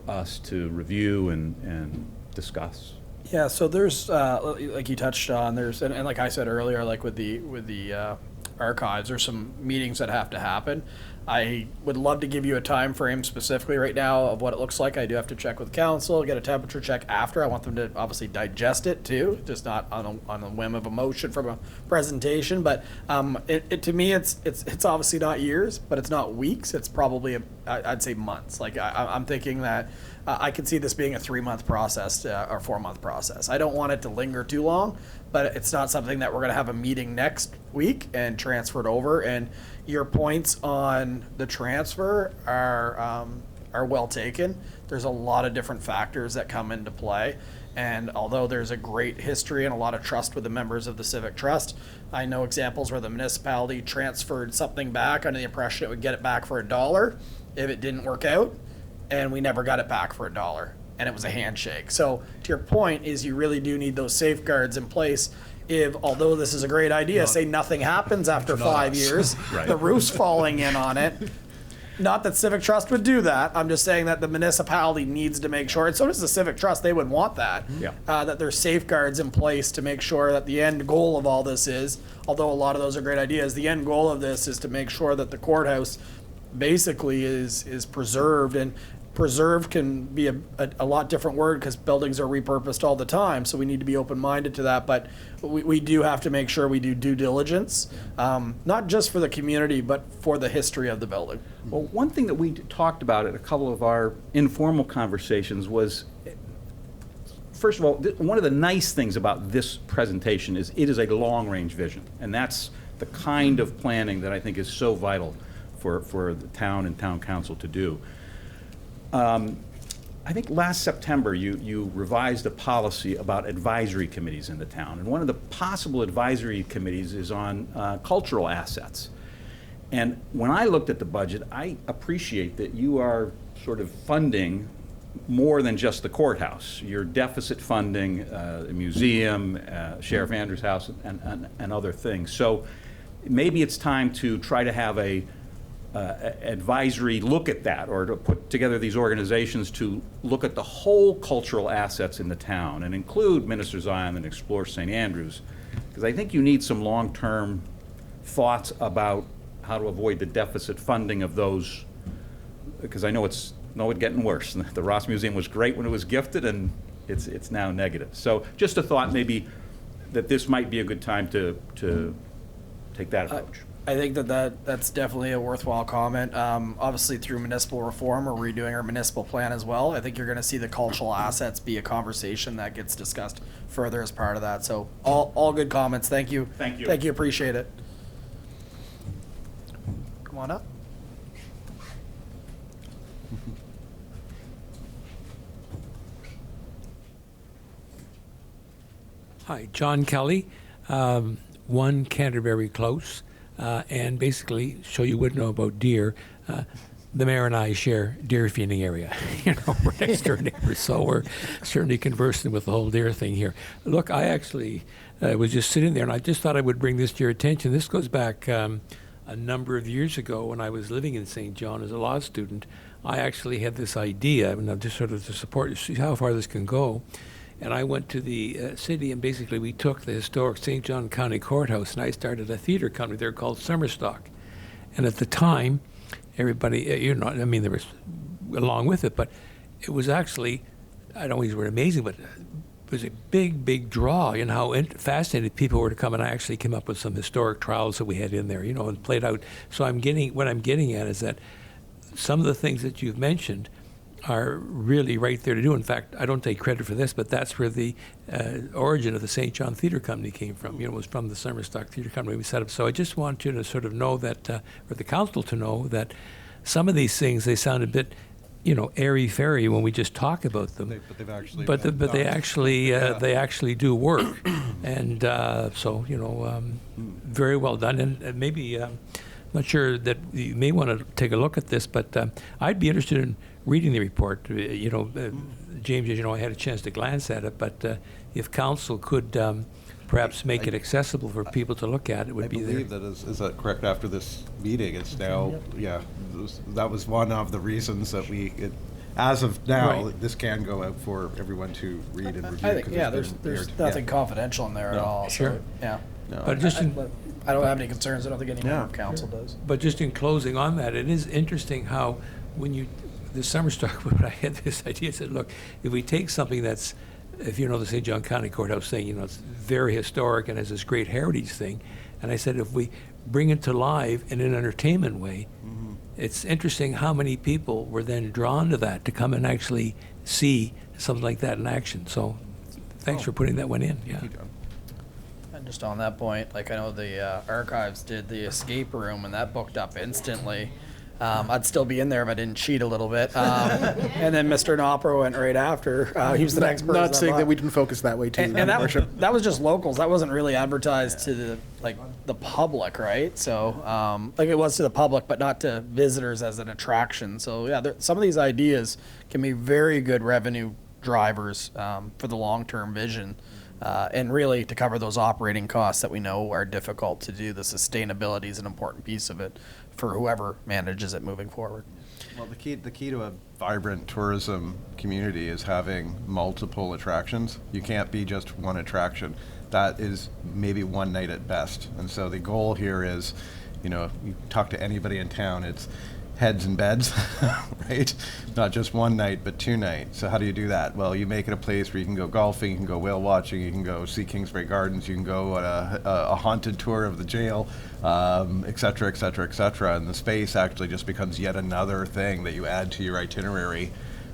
us to review and discuss? Yeah, so there's, like you touched on, and like I said earlier, like with the archives, there's some meetings that have to happen. I would love to give you a time frame specifically right now of what it looks like. I do have to check with council, get a temperature check after. I want them to obviously digest it too, just not on a whim of emotion from a presentation. But to me, it's obviously not years, but it's not weeks. It's probably I'd say months. Like I'm thinking that I could see this being a 3-month process or 4-month process. I don't want it to linger too long, but it's not something that we're going to have a meeting next week and transfer it over. And your points on the transfer are well taken. There's a lot of different factors that come into play. And although there's a great history and a lot of trust with the members of the Civic Trust, I know examples where the municipality transferred something back under the impression it would get it back for $1 if it didn't work out, and we never got it back for $1, and it was a handshake. So to your point is, you really do need those safeguards in place. If, although this is a great idea, say nothing happens after 5 years, Right. The roof's falling in on it. Not that Civic Trust would do that. I'm just saying that the municipality needs to make sure, and so does the Civic Trust, they would want that, Yeah. that there's safeguards in place to make sure that the end goal of all this is, although a lot of those are great ideas, the end goal of this is to make sure that the courthouse basically is preserved. And preserved can be a lot different word because buildings are repurposed all the time, so we need to be open-minded to that. But we do have to make sure we do due diligence, not just for the community, but for the history of the building. Well, one thing that we talked about at a couple of our informal conversations was, first of all, one of the nice things about this presentation is it is a long-range vision, and that's the kind of planning that I think is so vital for the town and town council to do. I think last September you revised a policy about advisory committees in the town, and one of the possible advisory committees is on cultural assets. And when I looked at the budget, I appreciate that you are sort of funding more than just the courthouse. You're deficit funding the museum, Sheriff Andrews' house, and other things. So maybe it's time to try to have a advisory look at that, or to put together these organizations to look at the whole cultural assets in the town and include Minister's Island and explore St. Andrews. Because I think you need some long-term thoughts about how to avoid the deficit funding of those, because I know it's getting worse. The Ross Museum was great when it was gifted, and it's now negative. So just a thought maybe that this might be a good time to take that approach. I think that's definitely a worthwhile comment. Obviously, through municipal reform, we're redoing our municipal plan as well. I think you're going to see the cultural assets be a conversation that gets discussed further as part of that. So all good comments. Thank you. Thank you. Thank you. Appreciate it. Come on up. Hi, John Kelly, 1 Canterbury Close, and basically, so you would know about deer, the mayor and I share deer feeding area. You know, we're next door neighbors, so we're certainly conversing with the whole deer thing here. Look, I actually was just sitting there, and I just thought I would bring this to your attention. This goes back a number of years ago when I was living in St. John as a law student. I actually had this idea, and just sort of to support, see how far this can go. And I went to the city, and basically we took the historic St. John County Courthouse, and I started a theater company there called Summerstock. And at the time, everybody, I mean, there was along with it, but it was actually, I don't use the word amazing, but it was a big, big draw, how fascinated people were to come. And I actually came up with some historic trials that we had in there, and played out. So what I'm getting at is that some of the things that you've mentioned are really right there to do. In fact, I don't take credit for this, but that's where the origin of the St. John Theatre Company came from. It was from the Summerstock Theatre Company we set up. So I just want you to sort of know that, or the council to know that some of these things, they sound a bit, airy-fairy when we just talk about them. But they've actually they actually do work. And so, very well done. And maybe, I'm not sure that you may want to take a look at this, but I'd be interested in reading the report. James, as you know, I had a chance to glance at it, but if council could perhaps make it accessible for people to look at, it would be there. I believe that is that correct? After this meeting, it's now, that was one of the reasons that as of now, Right. this can go out for everyone to read and review. I think, 'cause yeah, it's there's been nothing aired. confidential in there at all. Sure. So, yeah. No. But just in, I don't have any concerns. I don't think any member of council does. But just in closing on that, it is interesting how when the Summerstock, when I had this idea, I said, look, if we take something that's, if you know the St. John County Courthouse thing, it's very historic and has this great heritage thing, and I said if we bring it to life in an entertainment way, it's interesting how many people were then drawn to that, to come and actually see something like that in action. So thanks for putting that one in. Yeah. And just on that point, I know the archives did the escape room, and that booked up instantly. I'd still be in there if I didn't cheat a little bit. And then Mr. Nopper went right after. He was the next person. Not saying that we didn't focus that way too. And that was just locals. That wasn't really advertised to the public, right? So it was to the public, but not to visitors as an attraction. So yeah, some of these ideas can be very good revenue drivers for the long-term vision. And really to cover those operating costs that we know are difficult to do. The sustainability is an important piece of it for whoever manages it moving forward. Well, the key to a vibrant tourism community is having multiple attractions. You can't be just one attraction. That is maybe one night at best. And so the goal here is, you talk to anybody in town, it's heads and beds, right? Not just one night, but 2 nights. So how do you do that? Well, you make it a place where you can go golfing, you can go whale watching, you can go see Kingsbury Gardens, you can go on a haunted tour of the jail, et cetera, et cetera, et cetera. And the space actually just becomes yet another thing that you add to your itinerary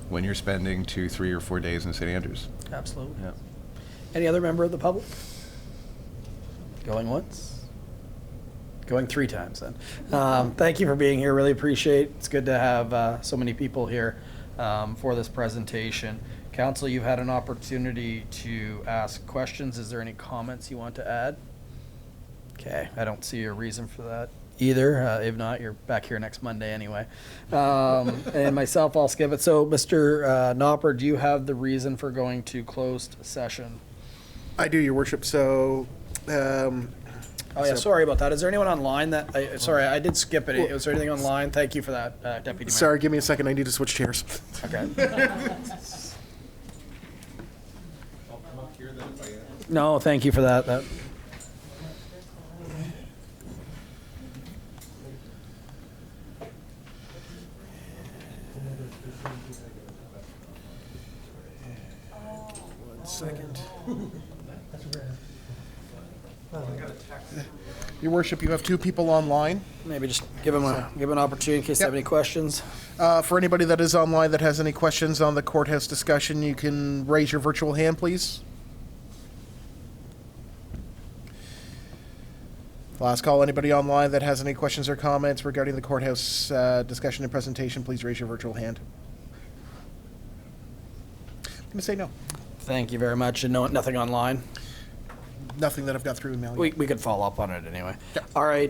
when you're spending 2, 3, or 4 days in St. Andrews. Absolutely. Yeah. Any other member of the public? Going once? Going 3 times then. Thank you for being here. Really appreciate it. It's good to have so many people here for this presentation. Council, you've had an opportunity to ask questions. Is there any comments you want to add? Okay, I don't see a reason for that either. If not, you're back here next Monday anyway. And myself, I'll skip it. So, Mr. Nopper, do you have the reason for going to closed session? I do, Your Worship. So Oh, yeah, sorry about that. Is there anyone online that, sorry, I did skip it. Was there anything online? Thank you for that, Deputy Mayor. Sorry, give me a second. I need to switch chairs. Okay. No, thank you for that. Second. Your Worship, you have 2 people online. Maybe just give them an opportunity in case they have any questions. For anybody that is online that has any questions on the courthouse discussion, you can raise your virtual hand, please. Last call. Anybody online that has any questions or comments regarding the courthouse discussion and presentation, please raise your virtual hand. I'm going to say no. Thank you very much. And nothing online? Nothing that I've got through email. We could follow up on it anyway. Yeah. All right.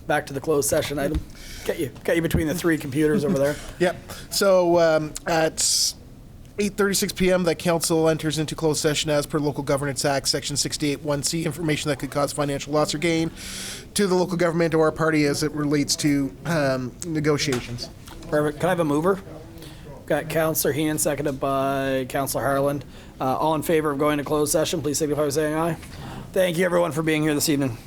Back to the closed session item. Get you between the 3 computers over there. Yep. So at 8:36 p.m., the council enters into closed session as per Local Governance Act, Section 68(1)(c), information that could cause financial loss or gain to the local government or a party as it relates to negotiations. Perfect. Can I have a mover? Got Councillor Heenan, seconded by Councillor Harland. All in favor of going to closed session, please signify by saying aye. Thank you, everyone, for being here this evening.